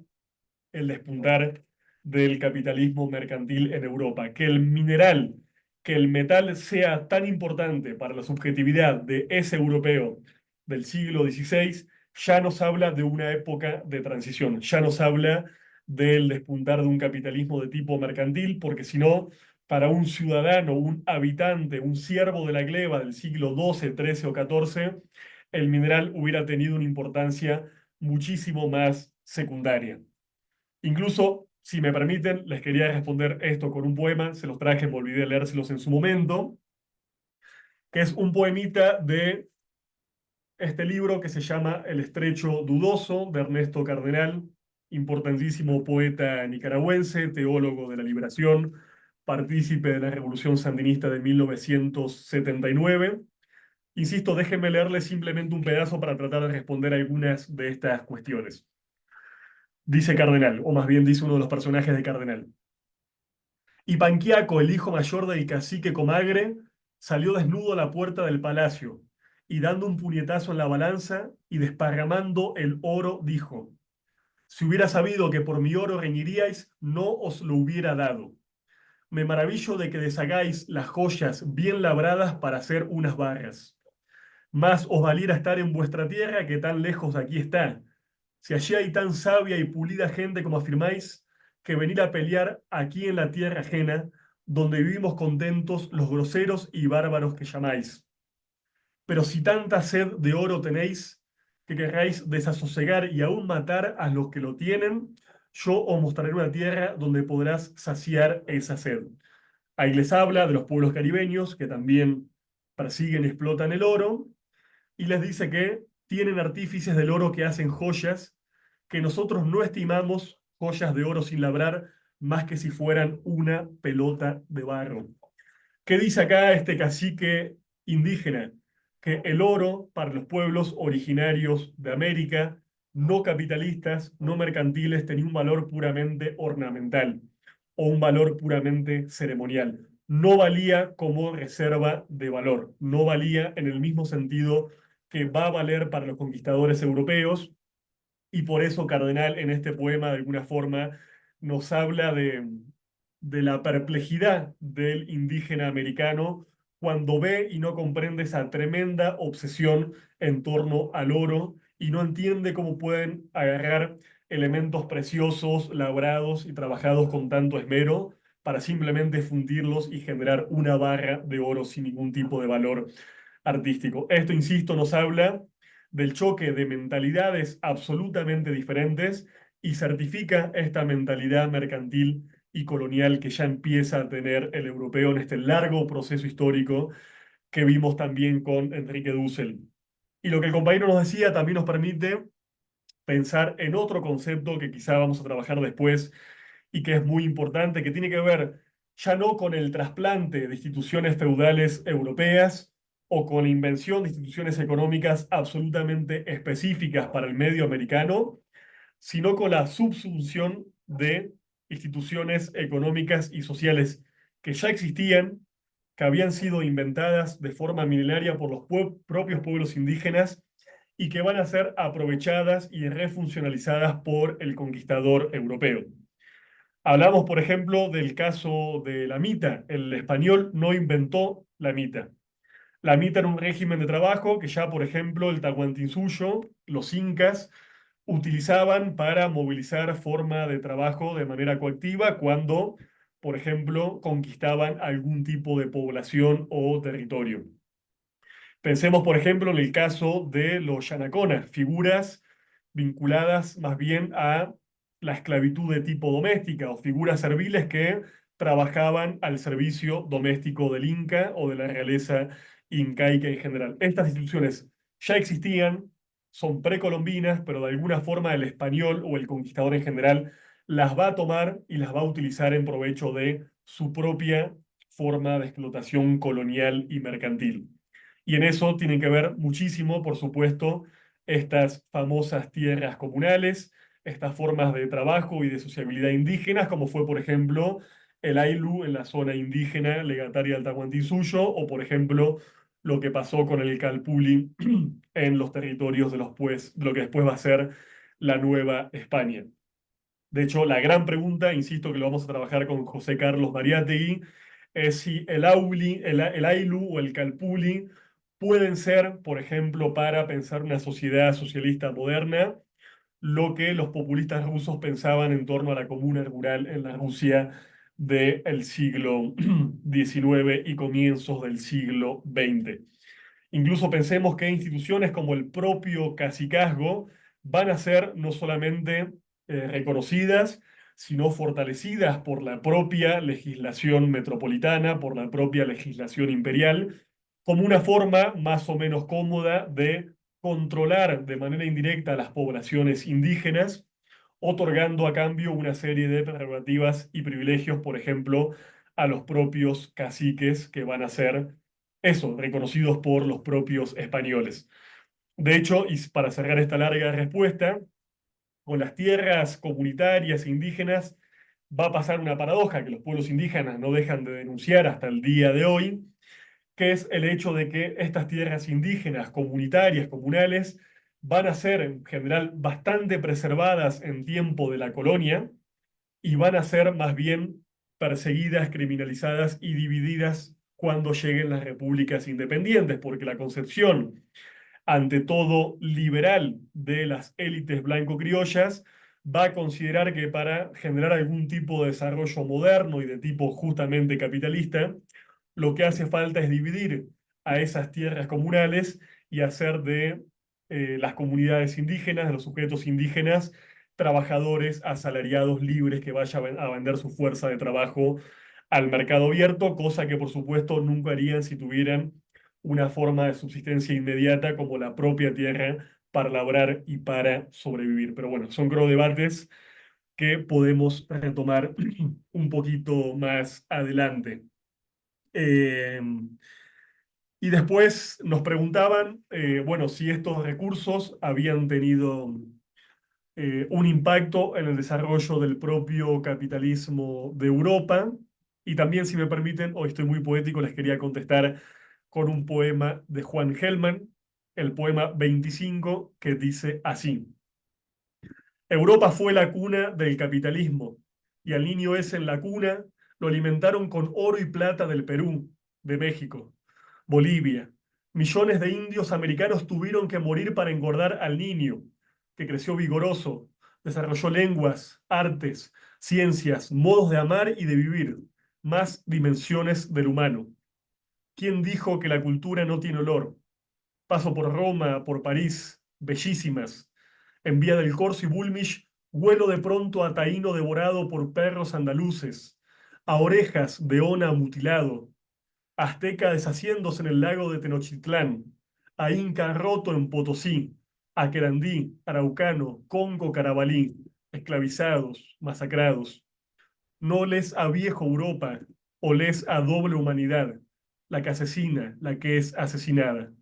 el despuntar del capitalismo mercantil en Europa. Que el mineral, que el metal sea tan importante para la subjetividad de ese europeo del siglo XVI, ya nos habla de una época de transición, ya nos habla del despuntar de un capitalismo de tipo mercantil, porque si no, para un ciudadano, un habitante, un siervo de la gleba del siglo XII, XIII o XIV, el mineral hubiera tenido una importancia muchísimo más secundaria. Incluso, si me permiten, les quería responder esto con un poema, se los traje, me olvidé de leérselos en su momento, que es un poemita de este libro que se llama El estrecho dudoso, de Ernesto Cardenal, importantísimo poeta nicaragüense, teólogo de la liberación, partícipe de la Revolución Sandinista de 1979. Insisto, déjenme leerles simplemente un pedazo para tratar de responder algunas de estas cuestiones. Dice Cardenal, o más bien dice uno de los personajes de Cardenal. Y Panquiaco, el hijo mayor del cacique Comagre, salió desnudo a la puerta del palacio, y dando un puñetazo en la balanza y desparramando el oro, dijo: Si hubiera sabido que por mi oro reñiríais, no os lo hubiera dado. Me maravillo de que deshagáis las joyas bien labradas para hacer unas barras. Más os valiera estar en vuestra tierra que tan lejos de aquí está. Si allí hay tan sabia y pulida gente como afirmáis, que venir a pelear aquí en la tierra ajena, donde vivimos contentos los groseros y bárbaros que llamáis. Pero si tanta sed de oro tenéis, que querráis desasosegar y aún matar a los que lo tienen, yo os mostraré una tierra donde podrás saciar esa sed. Ahí les habla de los pueblos caribeños que también persiguen y explotan el oro, y les dice que tienen artífices del oro que hacen joyas que nosotros no estimamos joyas de oro sin labrar más que si fueran una pelota de barro. ¿Qué dice acá este cacique indígena? Que el oro para los pueblos originarios de América, no capitalistas, no mercantiles, tenía un valor puramente ornamental o un valor puramente ceremonial. No valía como reserva de valor, no valía en el mismo sentido que va a valer para los conquistadores europeos, y por eso Cardenal en este poema de alguna forma nos habla de la perplejidad del indígena americano cuando ve y no comprende esa tremenda obsesión en torno al oro y no entiende cómo pueden agarrar elementos preciosos, labrados y trabajados con tanto esmero para simplemente fundirlos y generar una barra de oro sin ningún tipo de valor artístico. Esto, insisto, nos habla del choque de mentalidades absolutamente diferentes y certifica esta mentalidad mercantil y colonial que ya empieza a tener el europeo en este largo proceso histórico que vimos también con Enrique Dussel. Y lo que el compañero nos decía también nos permite pensar en otro concepto que quizá vamos a trabajar después y que es muy importante, que tiene que ver ya no con el trasplante de instituciones feudales europeas o con la invención de instituciones económicas absolutamente específicas para el medio americano, sino con la subsunción de instituciones económicas y sociales que ya existían, que habían sido inventadas de forma milenaria por los propios pueblos indígenas y que van a ser aprovechadas y refuncionalizadas por el conquistador europeo. Hablamos, por ejemplo, del caso de la mita. El español no inventó la mita. La mita era un régimen de trabajo que ya, por ejemplo, el Tahuantinsuyo, los incas, utilizaban para movilizar forma de trabajo de manera coactiva cuando, por ejemplo, conquistaban algún tipo de población o territorio. Pensemos, por ejemplo, en el caso de los yanaconas, figuras vinculadas más bien a la esclavitud de tipo doméstica o figuras serviles que trabajaban al servicio doméstico del Inca o de la realeza incaica en general. Estas instituciones ya existían, son precolombinas, pero de alguna forma el español o el conquistador en general las va a tomar y las va a utilizar en provecho de su propia forma de explotación colonial y mercantil. Y en eso tienen que ver muchísimo, por supuesto, estas famosas tierras comunales, estas formas de trabajo y de sociabilidad indígenas, como fue, por ejemplo, el Ayllu en la zona indígena legataria del Tahuantinsuyo, o, por ejemplo, lo que pasó con el Calpulli en los territorios de lo que después va a ser la Nueva España. De hecho, la gran pregunta, insisto que lo vamos a trabajar con José Carlos Mariátegui, es si el Ayllu o el Calpulli pueden ser, por ejemplo, para pensar una sociedad socialista moderna, lo que los populistas rusos pensaban en torno a la comuna rural en la Rusia del siglo XIX y comienzos del siglo XX. Incluso pensemos que instituciones como el propio cacicazgo van a ser no solamente reconocidas, sino fortalecidas por la propia legislación metropolitana, por la propia legislación imperial, como una forma más o menos cómoda de controlar de manera indirecta a las poblaciones indígenas otorgando a cambio una serie de prerrogativas y privilegios, por ejemplo, a los propios caciques que van a ser, eso, reconocidos por los propios españoles. De hecho, y para cerrar esta larga respuesta, con las tierras comunitarias indígenas va a pasar una paradoja que los pueblos indígenas no dejan de denunciar hasta el día de hoy, que es el hecho de que estas tierras indígenas, comunitarias, comunales, van a ser en general bastante preservadas en tiempo de la colonia y van a ser más bien perseguidas, criminalizadas y divididas cuando lleguen las repúblicas independientes, porque la concepción ante todo liberal de las élites blanco-criollas, va a considerar que para generar algún tipo de desarrollo moderno y de tipo justamente capitalista, lo que hace falta es dividir a esas tierras comunales y hacer de las comunidades indígenas, de los sujetos indígenas, trabajadores asalariados libres que vayan a vender su fuerza de trabajo al mercado abierto, cosa que por supuesto nunca harían si tuvieran una forma de subsistencia inmediata como la propia tierra para labrar y para sobrevivir. Pero bueno, son creo debates que podemos retomar un poquito más adelante. Eh, y después nos preguntaban, bueno, si estos recursos habían tenido un impacto en el desarrollo del propio capitalismo de Europa. Y también, si me permiten, hoy estoy muy poético, les quería contestar con un poema de Juan Gelman, el poema 25, que dice así. Europa fue la cuna del capitalismo, y al niño ese en la cuna lo alimentaron con oro y plata del Perú, de México, Bolivia. Millones de indios americanos tuvieron que morir para engordar al niño, que creció vigoroso, desarrolló lenguas, artes, ciencias, modos de amar y de vivir, más dimensiones del humano. ¿Quién dijo que la cultura no tiene olor? Paso por Roma, por París, bellísimas. En Vía del Corso y Bulmish, vuelo de pronto a Taíno devorado por perros andaluces, a Orejas de Ona mutilado, Azteca deshaciéndose en el lago de Tenochtitlán, a Inca roto en Potosí, a Querandí, Araucano, Congo, Carabalí, esclavizados, masacrados. No les a viejo Europa, o les a doble humanidad, la que asesina, la que es asesinada.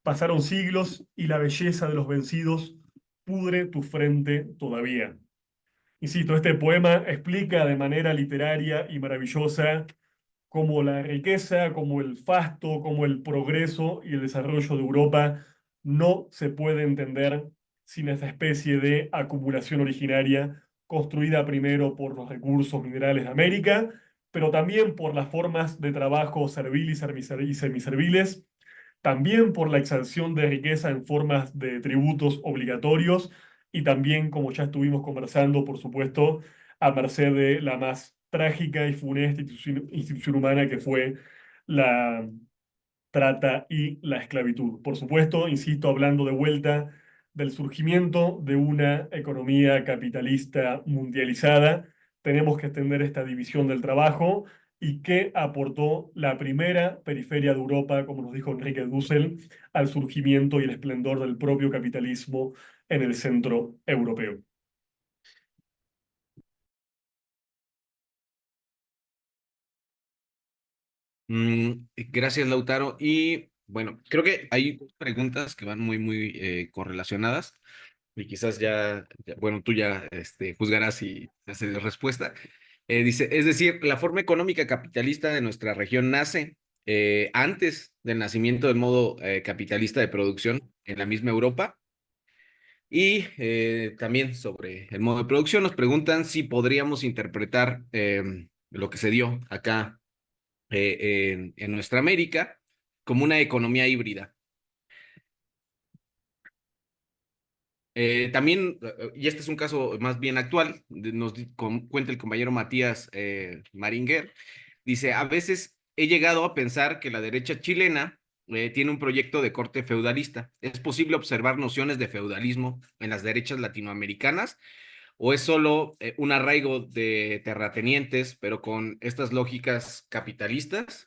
Pasaron siglos y la belleza de los vencidos pudre tu frente todavía. Insisto, este poema explica de manera literaria y maravillosa cómo la riqueza, como el fasto, como el progreso y el desarrollo de Europa no se puede entender sin esa especie de acumulación originaria construida primero por los recursos minerales de América, pero también por las formas de trabajo servil y semiserviles, también por la extracción de riqueza en formas de tributos obligatorios y también, como ya estuvimos conversando, por supuesto, a merced de la más trágica y funesta institución humana que fue la trata y la esclavitud. Por supuesto, insisto, hablando de vuelta del surgimiento de una economía capitalista mundializada, tenemos que extender esta división del trabajo y que aportó la primera periferia de Europa, como nos dijo Enrique Dussel, al surgimiento y el esplendor del propio capitalismo en el centro europeo. Gracias, Lautaro. Y bueno, creo que hay preguntas que van muy correlacionadas y quizás bueno, tú ya juzgarás si haces respuesta. Dice, es decir, la forma económica capitalista de nuestra región nace antes del nacimiento del modo capitalista de producción en la misma Europa. Y también sobre el modo de producción nos preguntan si podríamos interpretar lo que se dio acá en nuestra América como una economía híbrida. También, y este es un caso más bien actual, cuenta el compañero Matías Maringuer, dice, a veces he llegado a pensar que la derecha chilena tiene un proyecto de corte feudalista. ¿Es posible observar nociones de feudalismo en las derechas latinoamericanas? ¿O es solo un arraigo de terratenientes, pero con estas lógicas capitalistas?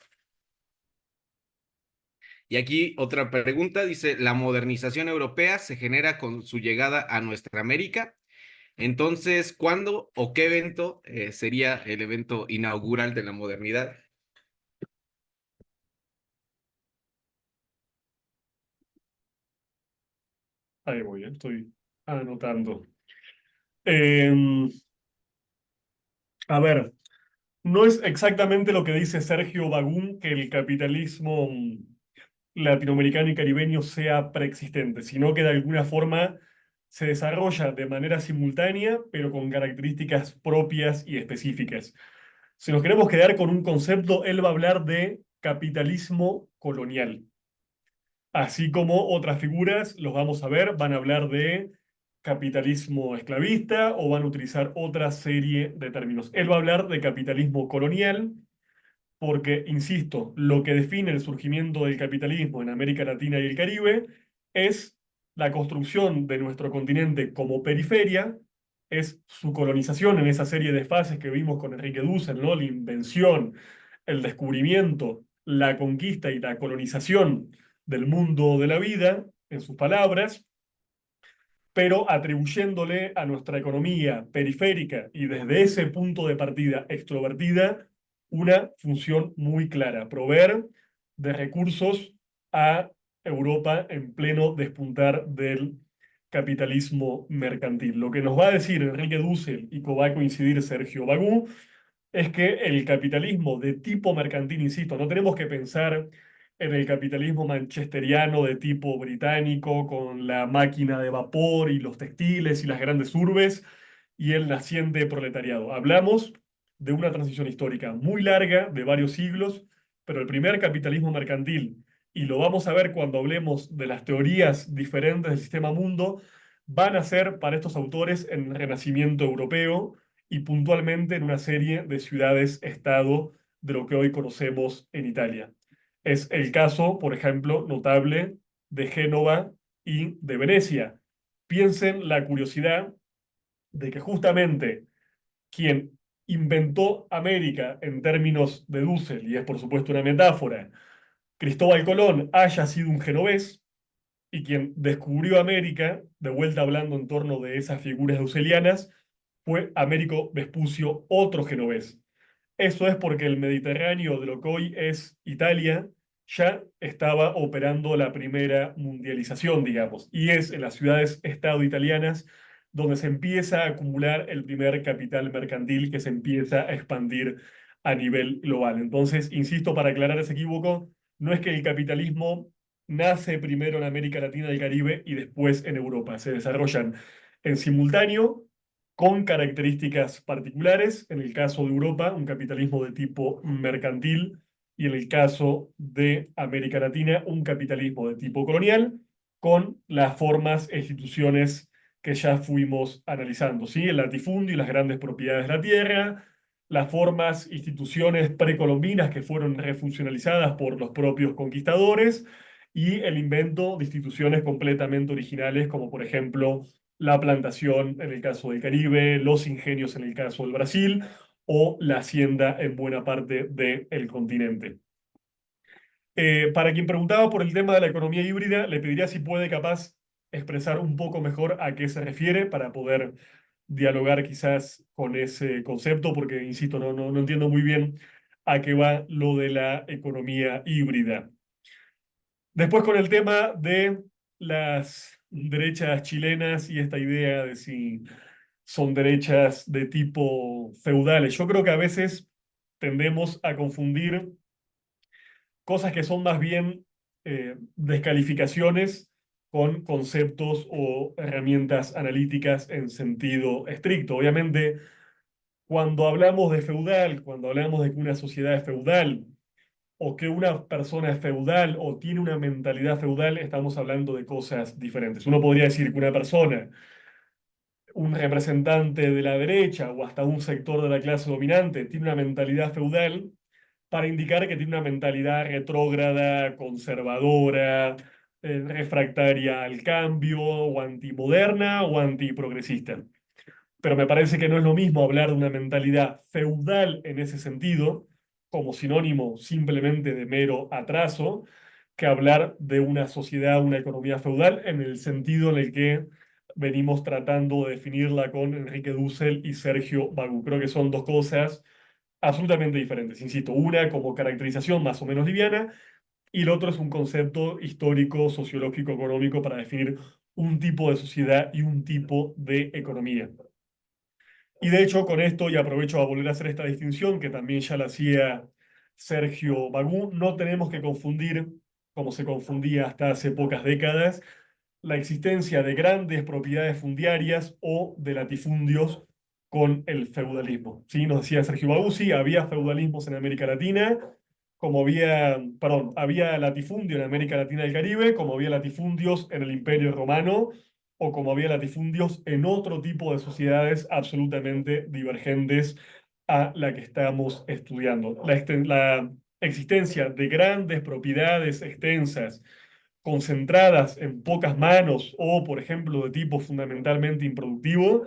Y aquí otra pregunta, dice, ¿la modernización europea se genera con su llegada a nuestra América? Entonces, ¿cuándo o qué evento sería el evento inaugural de la modernidad? Ahí voy, estoy anotando. Em, a ver, no es exactamente lo que dice Sergio Bagún, que el capitalismo latinoamericano y caribeño sea preexistente, sino que de alguna forma se desarrolla de manera simultánea, pero con características propias y específicas. Si nos queremos quedar con un concepto, él va a hablar de capitalismo colonial. Así como otras figuras, los vamos a ver, van a hablar de capitalismo esclavista o van a utilizar otra serie de términos. Él va a hablar de capitalismo colonial porque, insisto, lo que define el surgimiento del capitalismo en América Latina y el Caribe es la construcción de nuestro continente como periferia, es su colonización en esa serie de fases que vimos con Enrique Dussel, ¿no? La invención, el descubrimiento, la conquista y la colonización del mundo de la vida, en sus palabras, pero atribuyéndole a nuestra economía periférica y desde ese punto de partida extrovertida una función muy clara: proveer de recursos a Europa en pleno despuntar del capitalismo mercantil. Lo que nos va a decir Enrique Dussel y que va a coincidir Sergio Bagú es que el capitalismo de tipo mercantil, insisto, no tenemos que pensar en el capitalismo manchesteriano de tipo británico, con la máquina de vapor y los textiles y las grandes urbes y el naciente proletariado. Hablamos de una transición histórica muy larga, de varios siglos, pero el primer capitalismo mercantil, y lo vamos a ver cuando hablemos de las teorías diferentes del sistema mundo, van a ser para estos autores en el Renacimiento europeo y puntualmente en una serie de ciudades-estado de lo que hoy conocemos en Italia. Es el caso, por ejemplo, notable de Génova y de Venecia. Piensen la curiosidad de que justamente quien inventó América en términos de Dussel, y es por supuesto una metáfora, Cristóbal Colón haya sido un genovés, y quien descubrió América, de vuelta hablando en torno de esas figuras dusselianas, fue Américo Vespucio, otro genovés. Eso es porque el Mediterráneo de lo que hoy es Italia ya estaba operando la primera mundialización, digamos, y es en las ciudades-estado italianas donde se empieza a acumular el primer capital mercantil que se empieza a expandir a nivel global. Entonces, insisto, para aclarar ese equívoco, no es que el capitalismo nace primero en América Latina y el Caribe y después en Europa. Se desarrollan en simultáneo con características particulares. En el caso de Europa, un capitalismo de tipo mercantil, y en el caso de América Latina, un capitalismo de tipo colonial, con las formas e instituciones que ya fuimos analizando, ¿sí? El latifundio y las grandes propiedades de la tierra, las formas, instituciones precolombinas que fueron refuncionalizadas por los propios conquistadores, y el invento de instituciones completamente originales, como por ejemplo la plantación en el caso del Caribe, los ingenios en el caso del Brasil o la hacienda en buena parte del continente. Para quien preguntaba por el tema de la economía híbrida, le pediría si puede capaz expresar un poco mejor a qué se refiere para poder dialogar quizás con ese concepto, porque, insisto, no entiendo muy bien a qué va lo de la economía híbrida. Después con el tema de las derechas chilenas y esta idea de si son derechas de tipo feudales. Yo creo que a veces tendemos a confundir cosas que son más bien descalificaciones con conceptos o herramientas analíticas en sentido estricto. Obviamente, cuando hablamos de feudal, cuando hablamos de que una sociedad es feudal, o que una persona es feudal o tiene una mentalidad feudal, estamos hablando de cosas diferentes. Uno podría decir que una persona, un representante de la derecha o hasta un sector de la clase dominante, tiene una mentalidad feudal para indicar que tiene una mentalidad retrógrada, conservadora, refractaria al cambio, o antimoderna o antiprogresista. Pero me parece que no es lo mismo hablar de una mentalidad feudal en ese sentido, como sinónimo simplemente de mero atraso, que hablar de una sociedad, una economía feudal, en el sentido en el que venimos tratando de definirla con Enrique Dussel y Sergio Bagú. Creo que son dos cosas absolutamente diferentes. Insisto, una como caracterización más o menos liviana y el otro es un concepto histórico, sociológico, económico para definir un tipo de sociedad y un tipo de economía. Y de hecho, con esto, y aprovecho a volver a hacer esta distinción, que también ya la hacía Sergio Bagú, no tenemos que confundir, como se confundía hasta hace pocas décadas, la existencia de grandes propiedades fundiarias o de latifundios con el feudalismo. ¿Sí? Nos decía Sergio Bagú, sí, había feudalismos en América Latina, como había, perdón, había latifundio en América Latina y el Caribe, como había latifundios en el Imperio Romano o como había latifundios en otro tipo de sociedades absolutamente divergentes a la que estamos estudiando. La existencia de grandes propiedades extensas concentradas en pocas manos o, por ejemplo, de tipo fundamentalmente improductivo,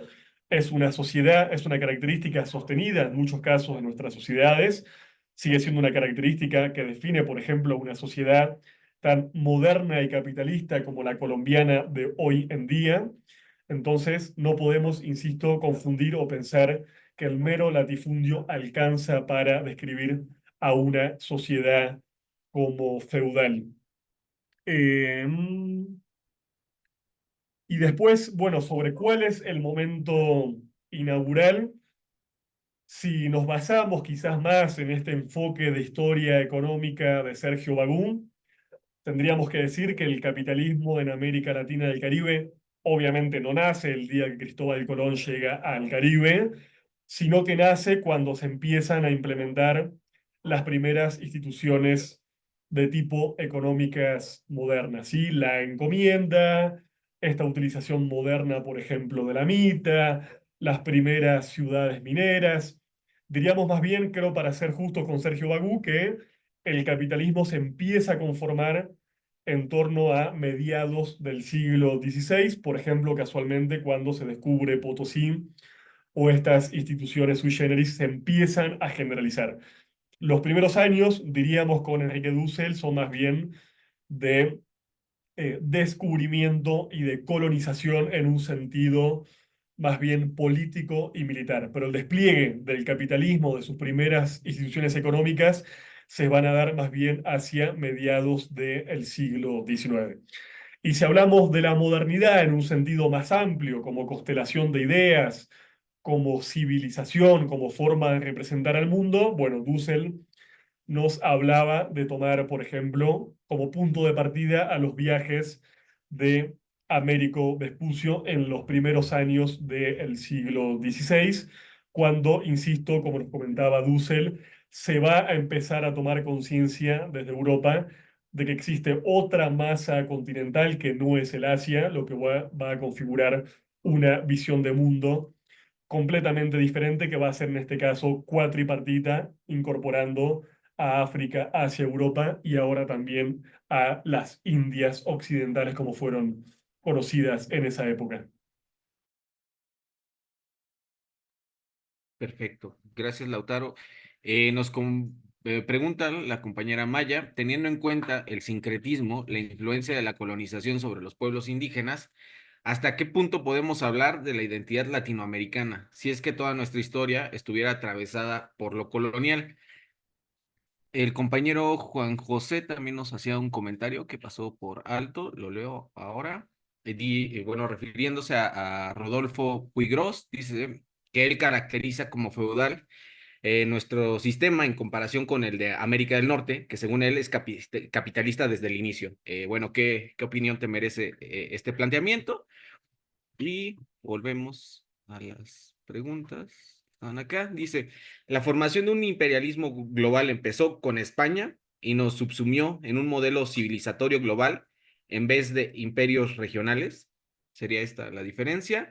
es una sociedad, es una característica sostenida en muchos casos de nuestras sociedades, sigue siendo una característica que define, por ejemplo, una sociedad tan moderna y capitalista como la colombiana de hoy en día. Entonces, no podemos, insisto, confundir o pensar que el mero latifundio alcanza para describir a una sociedad como feudal. Eh, y después, bueno, sobre cuál es el momento inaugural, si nos basamos quizás más en este enfoque de historia económica de Sergio Bagún, tendríamos que decir que el capitalismo en América Latina y el Caribe obviamente no nace el día que Cristóbal Colón llega al Caribe, sino que nace cuando se empiezan a implementar las primeras instituciones de tipo económicas modernas, ¿sí? La encomienda, esta utilización moderna, por ejemplo, de la mita, las primeras ciudades mineras. Diríamos más bien, creo, para ser justos con Sergio Bagú, que el capitalismo se empieza a conformar en torno a mediados del siglo XVI, por ejemplo, casualmente cuando se descubre Potosí o estas instituciones sui generis se empiezan a generalizar. Los primeros años, diríamos con Enrique Dussel, son más bien de descubrimiento y de colonización en un sentido más bien político y militar. Pero el despliegue del capitalismo, de sus primeras instituciones económicas, se van a dar más bien hacia mediados del siglo XIX. Y si hablamos de la modernidad en un sentido más amplio, como constelación de ideas, como civilización, como forma de representar al mundo, bueno, Dussel nos hablaba de tomar, por ejemplo, como punto de partida a los viajes de Américo Vespucio en los primeros años del siglo XVI, cuando, insisto, como nos comentaba Dussel, se va a empezar a tomar conciencia desde Europa de que existe otra masa continental que no es el Asia, lo que va a configurar una visión de mundo completamente diferente que va a ser en este caso cuatripartita, incorporando a África, Asia, Europa y ahora también a las Indias occidentales como fueron conocidas en esa época. Perfecto. Gracias, Lautaro. Pregunta la compañera Maya, teniendo en cuenta el sincretismo, la influencia de la colonización sobre los pueblos indígenas, ¿hasta qué punto podemos hablar de la identidad latinoamericana, si es que toda nuestra historia estuviera atravesada por lo colonial? El compañero Juan José también nos hacía un comentario que pasó por alto, lo leo ahora. Bueno, refiriéndose a Rodolfo Puigros, dice que él caracteriza como feudal nuestro sistema en comparación con el de América del Norte, que según él es capitalista desde el inicio. Bueno, ¿qué opinión te merece este planteamiento? Y volvemos a las preguntas. Están acá. Dice, la formación de un imperialismo global empezó con España y nos subsumió en un modelo civilizatorio global en vez de imperios regionales. Sería esta la diferencia.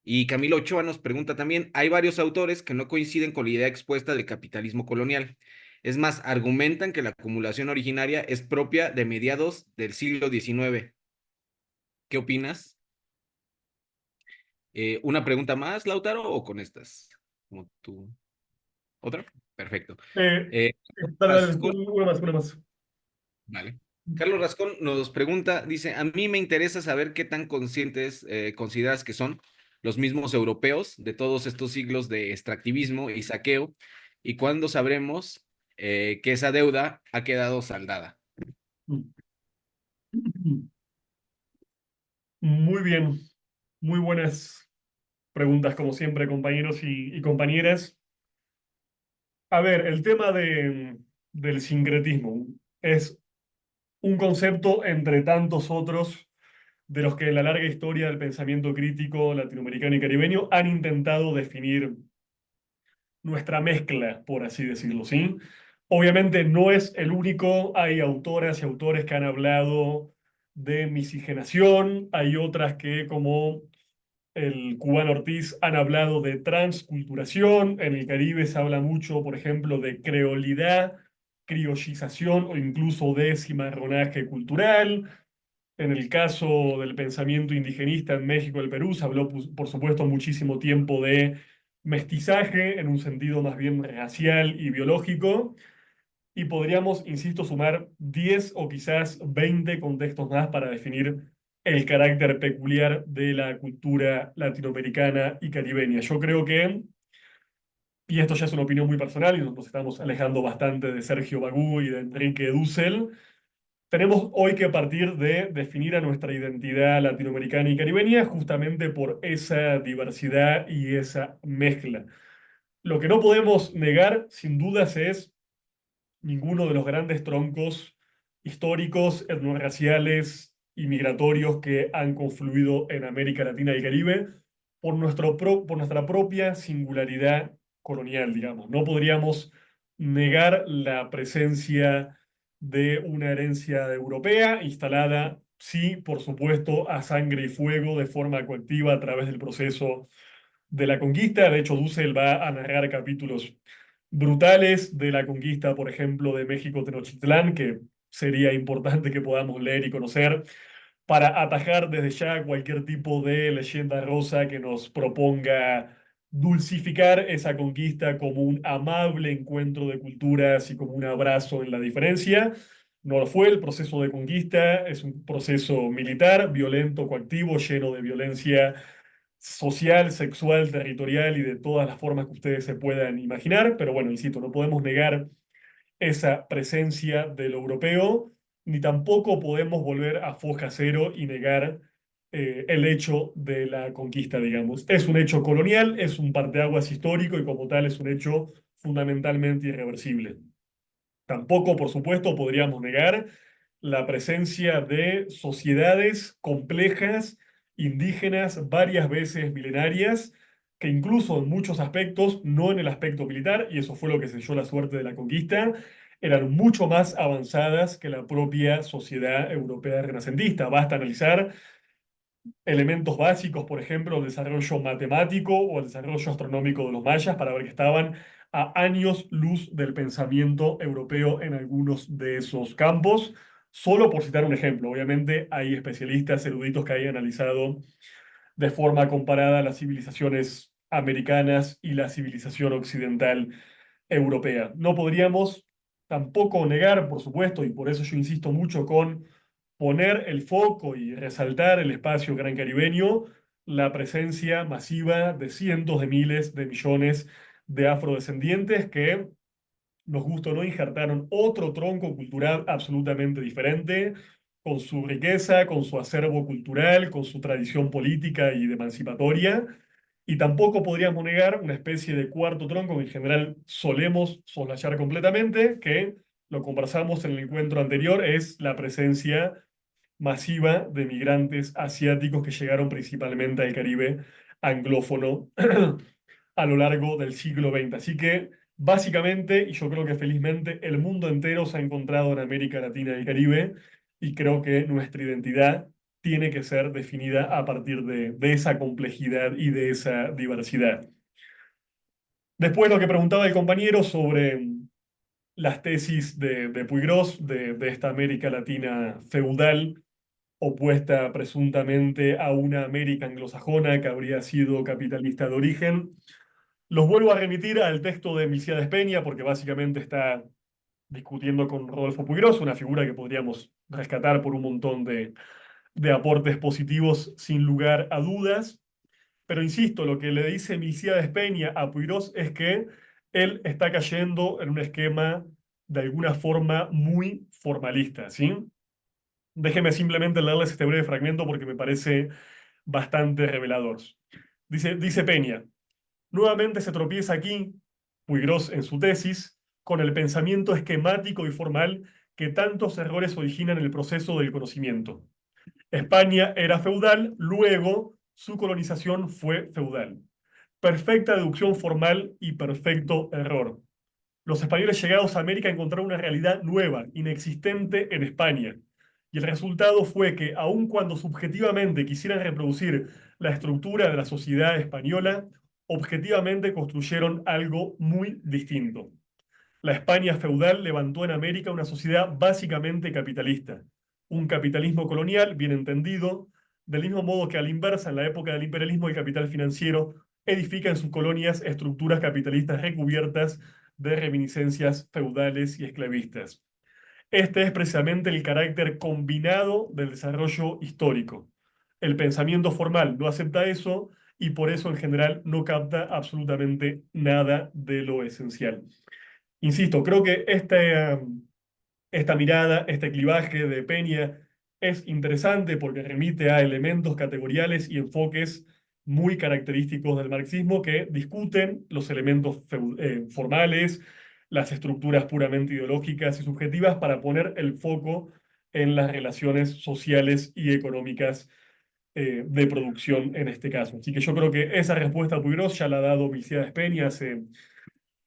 Y Camilo Ochoa nos pregunta también, hay varios autores que no coinciden con la idea expuesta del capitalismo colonial. Es más, argumentan que la acumulación originaria es propia de mediados del siglo XIX. ¿Qué opinas? ¿Una pregunta más, Lautaro, o con estas? Como tú. ¿Otra? Perfecto. Eh, Eh, Dale, dale, Francisco, una más, una más. vale. Carlos Rascón nos pregunta, dice, a mí me interesa saber qué tan conscientes consideras que son los mismos europeos de todos estos siglos de extractivismo y saqueo y cuándo sabremos que esa deuda ha quedado saldada. Muy bien, muy buenas preguntas como siempre, compañeros y compañeras. A ver, el tema del sincretismo es un concepto entre tantos otros de los que en la larga historia del pensamiento crítico latinoamericano y caribeño han intentado definir nuestra mezcla, por así decirlo, ¿sí? Obviamente no es el único, hay autoras y autores que han hablado de miscigenación, hay otras que, como el cubano Ortiz, han hablado de transculturación, en el Caribe se habla mucho, por ejemplo, de creolidad, criollización o incluso de cimarronaje cultural. En el caso del pensamiento indigenista en México y el Perú, se habló, por supuesto, muchísimo tiempo de mestizaje en un sentido más bien racial y biológico. Y podríamos, insisto, sumar 10 o quizás 20 contextos más para definir el carácter peculiar de la cultura latinoamericana y caribeña. Yo creo que, y esto ya es una opinión muy personal, y nos estamos alejando bastante de Sergio Bagú y de Enrique Dussel, tenemos hoy que partir de definir a nuestra identidad latinoamericana y caribeña justamente por esa diversidad y esa mezcla. Lo que no podemos negar, sin dudas, es ninguno de los grandes troncos históricos, etnorraciales y migratorios que han confluido en América Latina y Caribe por nuestra propia singularidad colonial, digamos. No podríamos negar la presencia de una herencia europea instalada, sí, por supuesto, a sangre y fuego de forma coactiva a través del proceso de la conquista. De hecho, Dussel va a narrar capítulos brutales de la conquista, por ejemplo, de México Tenochtitlán, que sería importante que podamos leer y conocer para atajar desde ya cualquier tipo de leyenda rosa que nos proponga dulcificar esa conquista como un amable encuentro de culturas y como un abrazo en la diferencia. No lo fue, el proceso de conquista es un proceso militar, violento, coactivo, lleno de violencia social, sexual, territorial y de todas las formas que ustedes se puedan imaginar, pero bueno, insisto, no podemos negar esa presencia de lo europeo, ni tampoco podemos volver a foja cero y negar el hecho de la conquista, digamos. Es un hecho colonial, es un parteaguas histórico y como tal es un hecho fundamentalmente irreversible. Tampoco, por supuesto, podríamos negar la presencia de sociedades complejas, indígenas, varias veces milenarias, que incluso en muchos aspectos, no en el aspecto militar, y eso fue lo que selló la suerte de la conquista, eran mucho más avanzadas que la propia sociedad europea renacentista. Basta analizar elementos básicos, por ejemplo, el desarrollo matemático o el desarrollo astronómico de los mayas para ver que estaban a años luz del pensamiento europeo en algunos de esos campos. Solo por citar un ejemplo, obviamente hay especialistas eruditos que hayan analizado de forma comparada las civilizaciones americanas y la civilización occidental europea. No podríamos tampoco negar, por supuesto, y por eso yo insisto mucho con poner el foco y resaltar el espacio gran caribeño, la presencia masiva de cientos de miles de millones de afrodescendientes que, nos gusta o no, injertaron otro tronco cultural absolutamente diferente, con su riqueza, con su acervo cultural, con su tradición política y de emancipatoria. Y tampoco podríamos negar una especie de cuarto tronco que en general solemos soslayar completamente, que lo conversamos en el encuentro anterior, es la presencia masiva de migrantes asiáticos que llegaron principalmente al Caribe anglófono a lo largo del siglo XX. Así que básicamente, y yo creo que felizmente, el mundo entero se ha encontrado en América Latina y el Caribe, y creo que nuestra identidad tiene que ser definida a partir de esa complejidad y de esa diversidad. Después lo que preguntaba el compañero sobre las tesis de Puigros, de esta América Latina feudal, opuesta presuntamente a una América anglosajona que habría sido capitalista de origen. Los vuelvo a remitir al texto de Milcíades Peña porque básicamente está discutiendo con Rodolfo Puigros, una figura que podríamos rescatar por un montón de aportes positivos sin lugar a dudas. Pero insisto, lo que le dice Milcíades Peña a Puigros es que él está cayendo en un esquema de alguna forma muy formalista, ¿sí? Déjeme simplemente leerles este breve fragmento porque me parece bastante revelador. Dice Peña, nuevamente se tropieza aquí, Puigros en su tesis, con el pensamiento esquemático y formal que tantos errores originan en el proceso del conocimiento. España era feudal, luego su colonización fue feudal. Perfecta deducción formal y perfecto error. Los españoles llegados a América encontraron una realidad nueva, inexistente en España. Y el resultado fue que, aun cuando subjetivamente quisieran reproducir la estructura de la sociedad española, objetivamente construyeron algo muy distinto. La España feudal levantó en América una sociedad básicamente capitalista, un capitalismo colonial bien entendido, del mismo modo que a la inversa, en la época del imperialismo, el capital financiero edifica en sus colonias estructuras capitalistas recubiertas de reminiscencias feudales y esclavistas. Este es precisamente el carácter combinado del desarrollo histórico. El pensamiento formal no acepta eso y por eso en general no capta absolutamente nada de lo esencial. Insisto, creo que esta mirada, este clivaje de Peña es interesante porque remite a elementos categoriales y enfoques muy característicos del marxismo que discuten los elementos formales, las estructuras puramente ideológicas y subjetivas para poner el foco en las relaciones sociales y económicas de producción en este caso. Así que yo creo que esa respuesta a Puigros ya la ha dado Milcíades Peña hace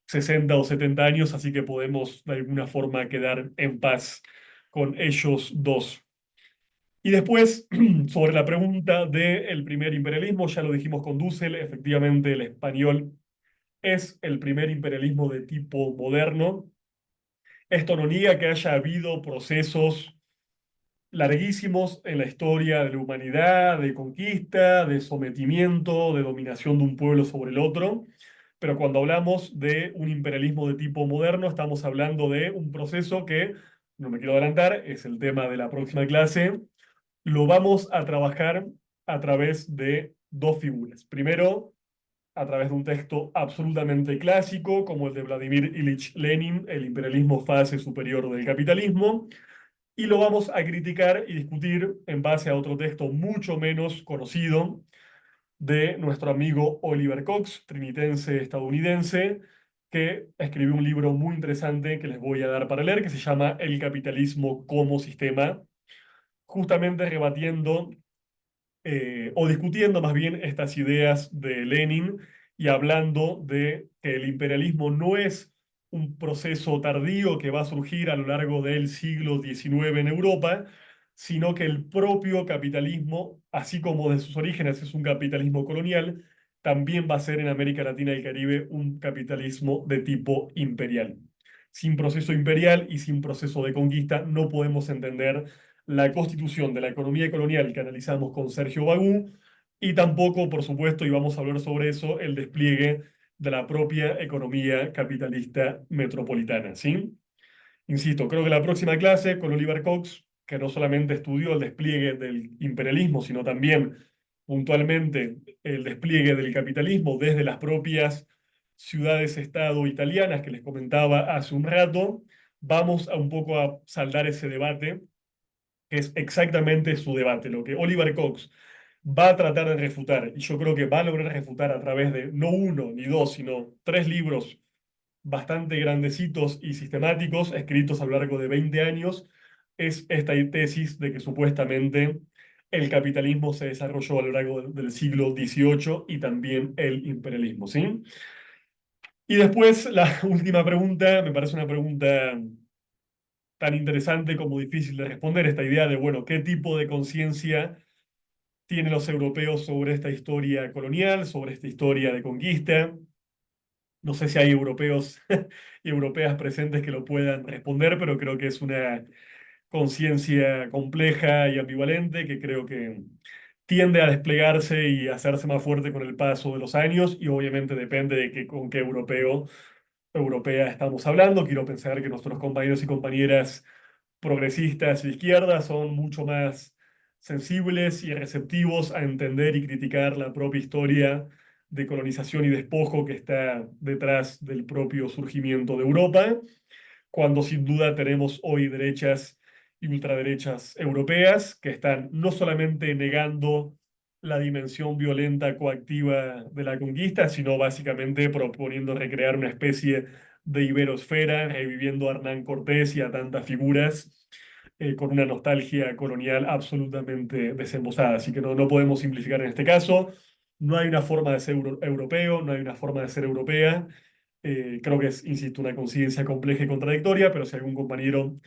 60 o 70 años, así que podemos de alguna forma quedar en paz con ellos dos. Y después, sobre la pregunta del primer imperialismo, ya lo dijimos con Dussel, efectivamente el español es el primer imperialismo de tipo moderno. Esto no niega que haya habido procesos larguísimos en la historia de la humanidad, de conquista, de sometimiento, de dominación de un pueblo sobre el otro. Pero cuando hablamos de un imperialismo de tipo moderno, estamos hablando de un proceso que, no me quiero adelantar, es el tema de la próxima clase. Lo vamos a trabajar a través de dos figuras. Primero, a través de un texto absolutamente clásico, como el de Vladimir Ilich Lenin, El imperialismo fase superior del capitalismo, y lo vamos a criticar y discutir en base a otro texto mucho menos conocido de nuestro amigo Oliver Cox, trinitense estadounidense, que escribió un libro muy interesante que les voy a dar para leer, que se llama El capitalismo como sistema, justamente rebatiendo o discutiendo más bien estas ideas de Lenin y hablando de que el imperialismo no es un proceso tardío que va a surgir a lo largo del siglo XIX en Europa, sino que el propio capitalismo, así como de sus orígenes es un capitalismo colonial, también va a ser en América Latina y el Caribe un capitalismo de tipo imperial. Sin proceso imperial y sin proceso de conquista no podemos entender la constitución de la economía colonial que analizamos con Sergio Bagú y tampoco, por supuesto, y vamos a hablar sobre eso, el despliegue de la propia economía capitalista metropolitana, ¿sí? Insisto, creo que la próxima clase con Oliver Cox, que no solamente estudió el despliegue del imperialismo, sino también puntualmente el despliegue del capitalismo desde las propias ciudades-estado italianas que les comentaba hace un rato, vamos a un poco a saldar ese debate que es exactamente su debate, lo que Oliver Cox va a tratar de refutar, y yo creo que va a lograr refutar a través de no uno ni dos, sino tres libros bastante grandecitos y sistemáticos, escritos a lo largo de 20 años, es esta tesis de que supuestamente el capitalismo se desarrolló a lo largo del siglo XVIII y también el imperialismo, ¿sí? Y después la última pregunta, me parece una pregunta tan interesante como difícil de responder, esta idea de, bueno, ¿qué tipo de conciencia tienen los europeos sobre esta historia colonial, sobre esta historia de conquista? No sé si hay europeos y europeas presentes que lo puedan responder, pero creo que es una conciencia compleja y ambivalente que creo que tiende a desplegarse y a hacerse más fuerte con el paso de los años y obviamente depende de que, con qué europeo europea estamos hablando. Quiero pensar que nuestros compañeros y compañeras progresistas y izquierdas son mucho más sensibles y receptivos a entender y criticar la propia historia de colonización y despojo que está detrás del propio surgimiento de Europa, cuando sin duda tenemos hoy derechas y ultraderechas europeas que están no solamente negando la dimensión violenta coactiva de la conquista, sino básicamente proponiendo recrear una especie de iberosfera, reviviendo a Hernán Cortés y a tantas figuras, con una nostalgia colonial absolutamente desembosada. Así que no podemos simplificar en este caso. No hay una forma de ser europeo, no hay una forma de ser europea. Creo que es, insisto, una conciencia compleja y contradictoria, pero si algún compañero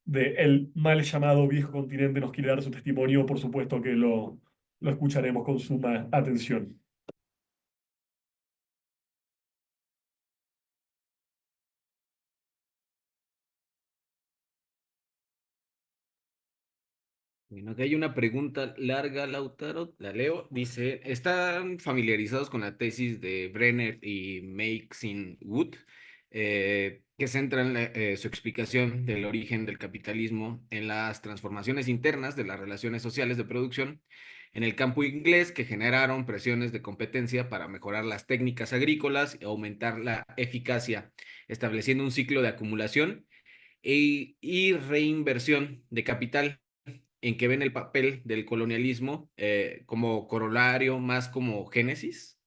del mal llamado viejo continente nos quiere dar su testimonio, por supuesto que lo escucharemos con suma atención. Bueno, aquí hay una pregunta larga, Lautaro, la leo. Dice, ¿están familiarizados con la tesis de Brenner y Maxine Wood, que centra en su explicación del origen del capitalismo en las transformaciones internas de las relaciones sociales de producción en el campo inglés que generaron presiones de competencia para mejorar las técnicas agrícolas y aumentar la eficacia, estableciendo un ciclo de acumulación y reinversión de capital en que ven el papel del colonialismo como corolario, más como génesis?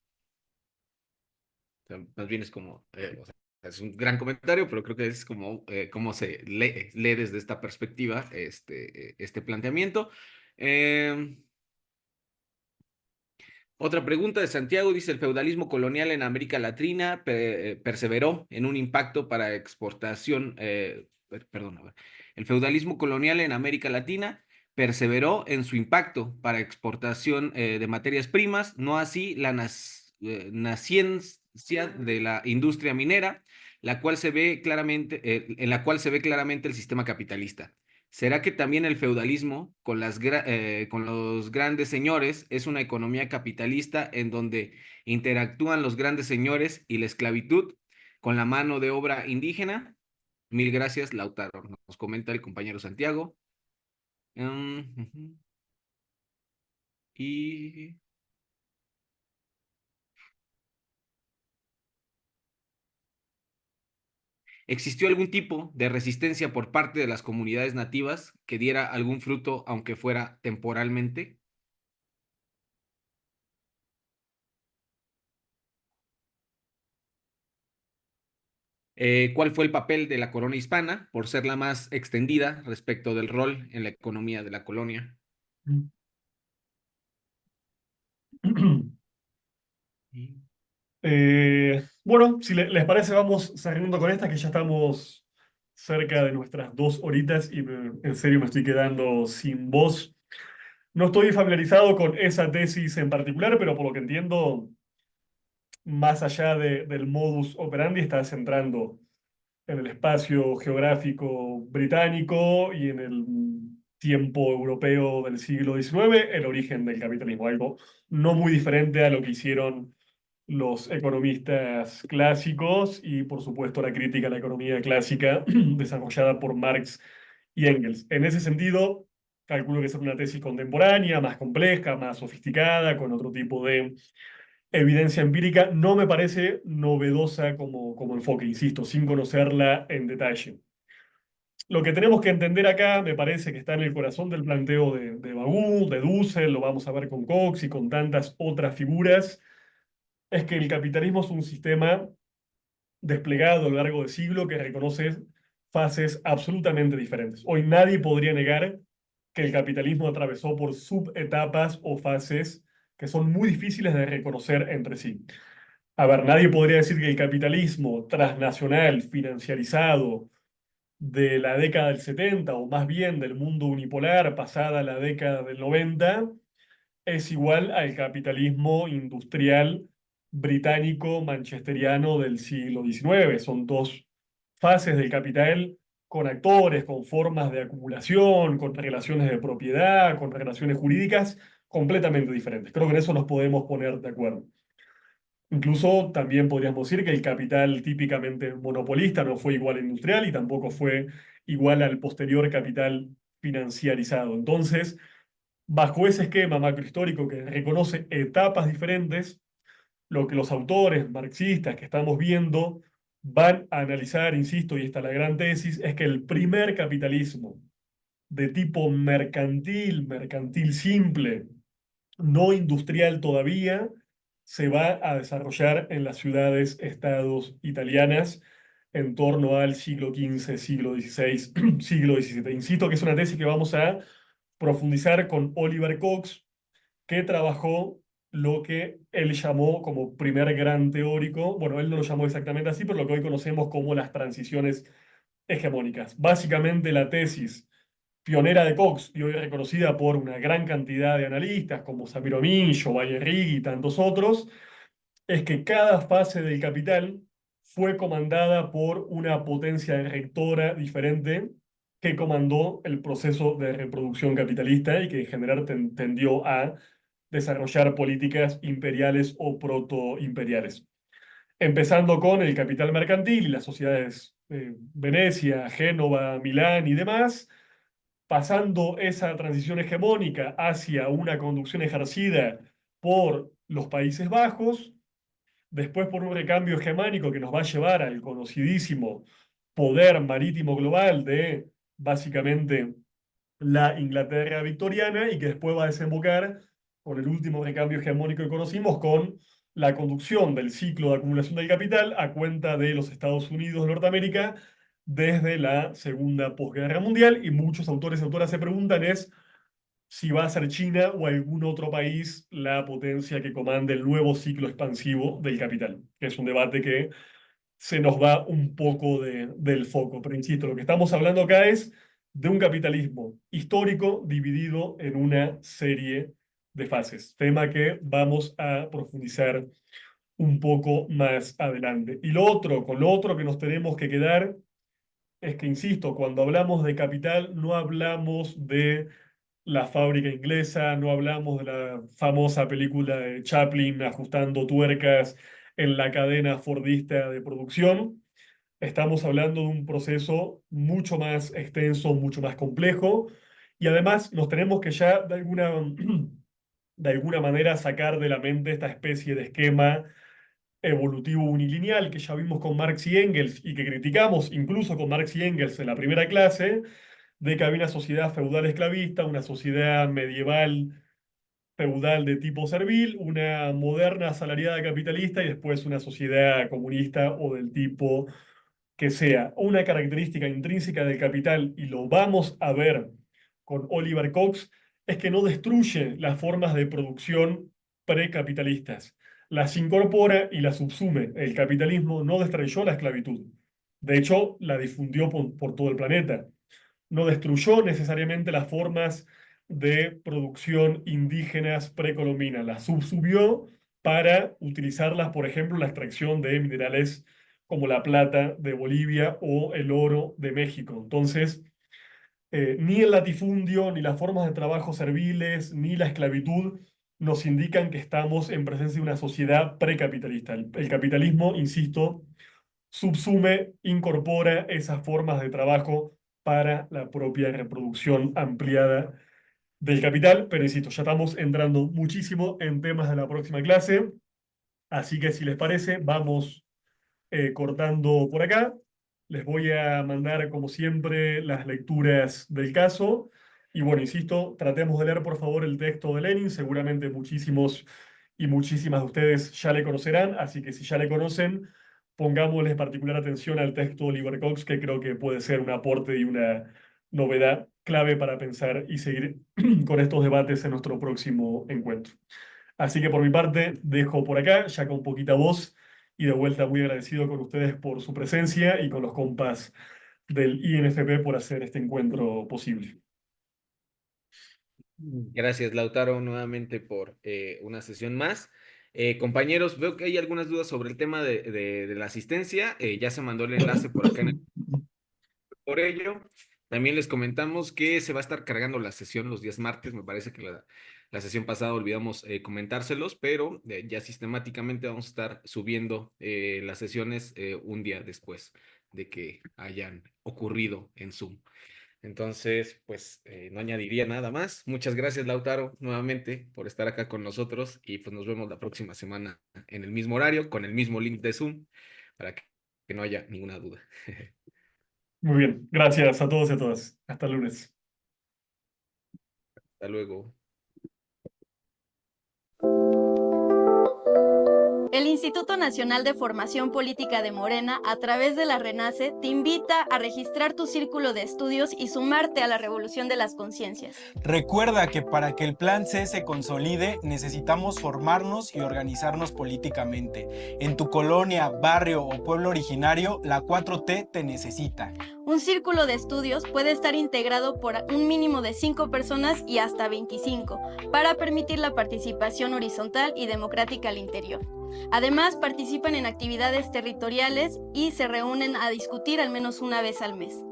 O sea, más bien es como, o sea, es un gran comentario, pero creo que es como cómo se lee desde esta perspectiva este planteamiento. Eh, Otra pregunta de Santiago dice, ¿el feudalismo colonial en América Latina perseveró en un impacto para exportación? Perdón, a ver. El feudalismo colonial en América Latina perseveró en su impacto para exportación de materias primas, no así la naciencia de la industria minera, la cual se ve claramente, en la cual se ve claramente el sistema capitalista. ¿Será que también el feudalismo con los grandes señores es una economía capitalista en donde interactúan los grandes señores y la esclavitud con la mano de obra indígena? Mil gracias, Lautaro. Nos comenta el compañero Santiago. Ujú. Y ¿existió algún tipo de resistencia por parte de las comunidades nativas que diera algún fruto, aunque fuera temporalmente? ¿Cuál fue el papel de la corona hispana por ser la más extendida respecto del rol en la economía de la colonia? Y- Bueno, si les parece, vamos cerrando con esta, que ya estamos cerca de nuestras 2 horitas y en serio me estoy quedando sin voz. No estoy familiarizado con esa tesis en particular, pero por lo que entiendo, más allá del modus operandi, está centrando en el espacio geográfico británico y en el tiempo europeo del siglo XIX, el origen del capitalismo, algo no muy diferente a lo que hicieron los economistas clásicos y, por supuesto, la crítica a la economía clásica desarrollada por Marx y Engels. En ese sentido, calculo que es una tesis contemporánea, más compleja, más sofisticada, con otro tipo de evidencia empírica. No me parece novedosa como enfoque, insisto, sin conocerla en detalle. Lo que tenemos que entender acá, me parece que está en el corazón del planteo de Bagú, de Dussel, lo vamos a ver con Cox y con tantas otras figuras, es que el capitalismo es un sistema desplegado a lo largo del siglo que reconoce fases absolutamente diferentes. Hoy nadie podría negar que el capitalismo atravesó por subetapas o fases que son muy difíciles de reconocer entre sí. A ver, nadie podría decir que el capitalismo transnacional, financiarizado de la década del 70 o más bien del mundo unipolar pasada la década del 90 es igual al capitalismo industrial británico manchesteriano del siglo XIX. Son dos fases del capital con actores, con formas de acumulación, con relaciones de propiedad, con relaciones jurídicas completamente diferentes. Creo que en eso nos podemos poner de acuerdo. Incluso también podríamos decir que el capital típicamente monopolista no fue igual al industrial y tampoco fue igual al posterior capital financiarizado. Entonces, bajo ese esquema macrohistórico que reconoce etapas diferentes, lo que los autores marxistas que estamos viendo van a analizar, insisto, y esta es la gran tesis, es que el primer capitalismo de tipo mercantil, mercantil simple, no industrial todavía, se va a desarrollar en las ciudades, estados italianas en torno al siglo XV, siglo XVI, siglo XVII. Insisto que es una tesis que vamos a profundizar con Oliver Cox, que trabajó lo que él llamó como primer gran teórico, bueno, él no lo llamó exactamente así, pero lo que hoy conocemos como las transiciones hegemónicas. Básicamente la tesis pionera de Cox y hoy reconocida por una gran cantidad de analistas como Samir Omin, Giovanni Righi y tantos otros, es que cada fase del capital fue comandada por una potencia rectora diferente que comandó el proceso de reproducción capitalista y que en general tendió a desarrollar políticas imperiales o protoimperiales. Empezando con el capital mercantil y las sociedades Venecia, Génova, Milán y demás, pasando esa transición hegemónica hacia una conducción ejercida por los Países Bajos, después por un recambio hegemónico que nos va a llevar al conocidísimo poder marítimo global de básicamente la Inglaterra victoriana y que después va a desembocar con el último recambio hegemónico que conocimos con la conducción del ciclo de acumulación del capital a cuenta de los Estados Unidos de Norteamérica desde la Segunda Posguerra Mundial y muchos autores y autoras se preguntan es si va a ser China o algún otro país la potencia que comande el nuevo ciclo expansivo del capital, que es un debate que se nos va un poco del foco. Pero insisto, lo que estamos hablando acá es de un capitalismo histórico dividido en una serie de fases, tema que vamos a profundizar un poco más adelante. Y lo otro, con lo otro que nos tenemos que quedar, es que, insisto, cuando hablamos de capital no hablamos de la fábrica inglesa, no hablamos de la famosa película de Chaplin ajustando tuercas en la cadena fordista de producción. Estamos hablando de un proceso mucho más extenso, mucho más complejo, y además nos tenemos que ya de alguna manera sacar de la mente esta especie de esquema evolutivo unilineal que ya vimos con Marx y Engels y que criticamos incluso con Marx y Engels en la primera clase, de que había una sociedad feudal esclavista, una sociedad medieval feudal de tipo servil, una moderna asalariada capitalista y después una sociedad comunista o del tipo que sea. Una característica intrínseca del capital, y lo vamos a ver con Oliver Cox, es que no destruye las formas de producción precapitalistas, las incorpora y las subsume. El capitalismo no destruyó la esclavitud, de hecho la difundió por todo el planeta. No destruyó necesariamente las formas de producción indígenas precolombinas, las subsumió para utilizarlas, por ejemplo, en la extracción de minerales como la plata de Bolivia o el oro de México. Entonces, ni el latifundio, ni las formas de trabajo serviles, ni la esclavitud nos indican que estamos en presencia de una sociedad precapitalista. El capitalismo, insisto, subsume, incorpora esas formas de trabajo para la propia reproducción ampliada del capital, pero insisto, ya estamos entrando muchísimo en temas de la próxima clase, así que si les parece, vamos cortando por acá. Les voy a mandar, como siempre, las lecturas del caso. Y bueno, insisto, tratemos de leer, por favor, el texto de Lenin. Seguramente muchísimos y muchísimas de ustedes ya le conocerán, así que si ya le conocen, pongámosles particular atención al texto de Oliver Cox, que creo que puede ser un aporte y una novedad clave para pensar y seguir con estos debates en nuestro próximo encuentro. Así que por mi parte, dejo por acá, ya con poquita voz, y de vuelta muy agradecido con ustedes por su presencia y con los compas del INFP por hacer este encuentro posible. Gracias, Lautaro, nuevamente por una sesión más. Compañeros, veo que hay algunas dudas sobre el tema de la asistencia. Ya se mandó el enlace por acá por ello. También les comentamos que se va a estar cargando la sesión los días martes. Me parece que la sesión pasada olvidamos comentárselos, pero ya sistemáticamente vamos a estar subiendo las sesiones un día después de que hayan ocurrido en Zoom. Entonces, pues no añadiría nada más. Muchas gracias, Lautaro, nuevamente por estar acá con nosotros y pues nos vemos la próxima semana en el mismo horario, con el mismo link de Zoom, para que no haya ninguna duda. Muy bien, gracias a todos y a todas. Hasta el lunes. Hasta luego. El Instituto Nacional de Formación Política de Morena, a través de la RENACE, te invita a registrar tu círculo de estudios y sumarte a la revolución de las conciencias. Recuerda que para que el Plan C se consolide, necesitamos formarnos y organizarnos políticamente. En tu colonia, barrio o pueblo originario, la 4T te necesita. Un círculo de estudios puede estar integrado por un mínimo de 5 personas y hasta 25, para permitir la participación horizontal y democrática al interior. Además, participan en actividades territoriales y se reúnen a discutir al menos una vez al mes.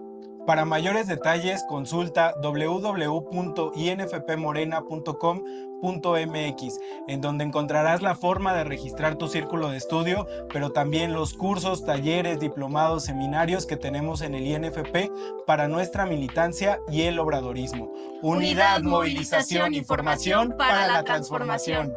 Para mayores detalles, consulta www.infpmorena.com.mx, en donde encontrarás la forma de registrar tu círculo de estudio, pero también los cursos, talleres, diplomados, seminarios que tenemos en el INFP para nuestra militancia y el obradorismo. Unidad, movilización y formación para la transformación.